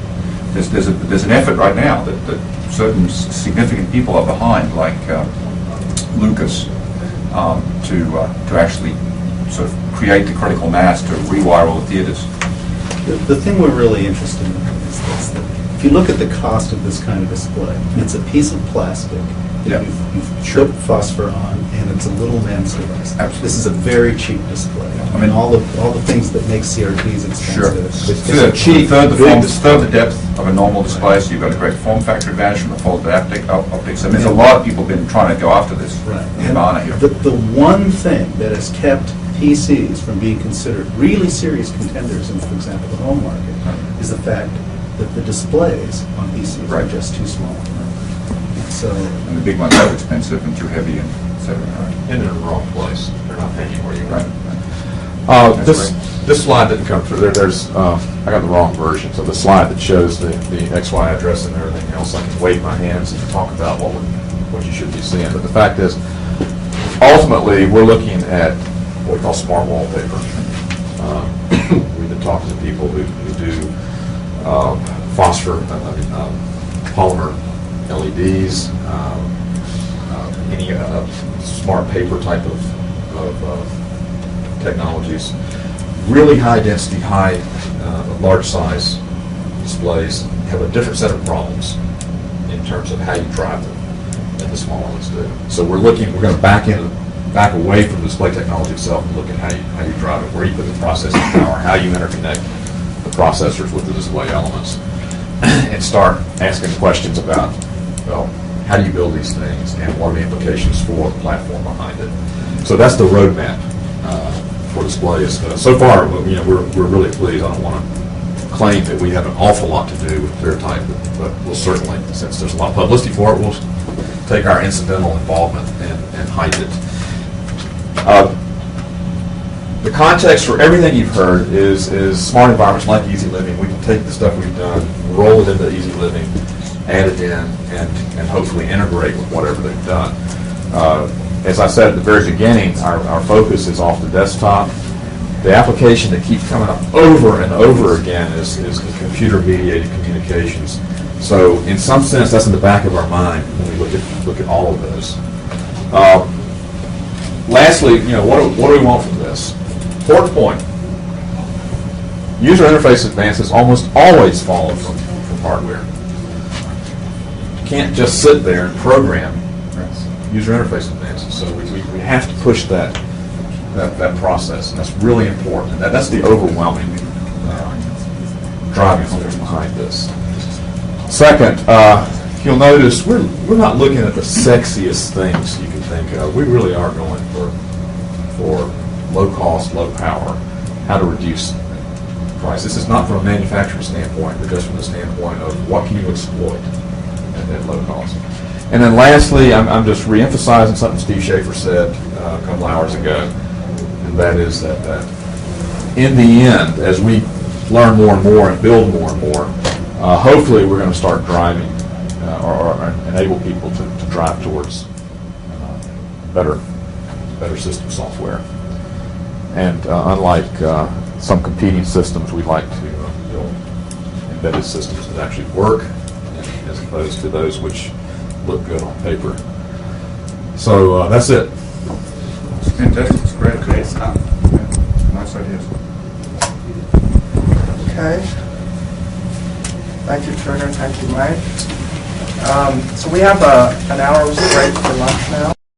there's an effort right now that certain significant people are behind, like Lucas, to actually sort of create the critical mass to rewire all the theaters. The thing we're really interested in is this, that if you look at the cost of this kind of display, it's a piece of plastic that you've put phosphor on, and it's a little MEMS device. Absolutely. This is a very cheap display. I mean, all the things that make CRTs Sure. expensive. To achieve third the depth of a normal display, so you've got a great form factor advantage from the folded optics. I mean, there's a lot of people have been trying to go after this Right. nirvana here. The one thing that has kept PCs from being considered really serious contenders in, for example, the home market, is the fact that the displays on PCs are Right. just too small. So, And the big ones are expensive and too heavy and et cetera. Right. And in the wrong place. They're not hanging where you Right. want. This slide didn't come through. There's I got the wrong version. So the slide that shows the XY address and everything else, I can wave my hands and talk about what you should be seeing. But the fact is, ultimately, we're looking at what we call smart wallpaper. We've been talking to people who do polymer LEDs, any smart paper type of technologies. Really high density, large size displays have a different set of problems in terms of how you drive them than the smaller ones do. So we're going to back away from the display technology itself and look at how you drive it, where you put the processing power, how you interconnect the processors with the display elements, and start asking questions about, well, how do you build these things, and what are the implications for the platform behind it. So that's the roadmap for displays. So far, we're really pleased. I don't want to claim that we have an awful lot to do with ClearType, but we'll certainly, since there's a lot of publicity for it, we'll take our incidental involvement and hype it. The context for everything you've heard is smart environments like Easy Living. We can take the stuff we've done, roll it into Easy Living, add it in, and hopefully integrate with whatever they've done. As I said at the very beginning, our focus is off the desktop. The application that keeps coming up over and over again is the computer-mediated communications. So in some sense, that's in the back of our mind when we look at all of those. Lastly, what do we want from this? Fourth point, user interface advances almost always follow from hardware. You can't just sit there and program user interface advances. So we have to push that process, and that's really important. That's the overwhelming driving force behind this. Second, you'll notice we're not looking at the sexiest things you can think of. We really are going for low cost, low power, how to reduce price. This is not from a manufacturing standpoint, but just from the standpoint of what can you exploit at low cost. And then lastly, I'm just re-emphasizing something Steve Schaefer said a couple hours ago, and that is that in the end, as we learn more and more and build more and more, hopefully we're going to start driving or enable people to drive towards better system software. And unlike some competing systems, we like to build embedded systems that actually work, as opposed to those which look good on paper. So that's it. It's fantastic. It's great. Great stuff. Yeah. Nice ideas. Okay. Thank you, Turner. Thank you, Mike. So we have an hour's break for lunch now.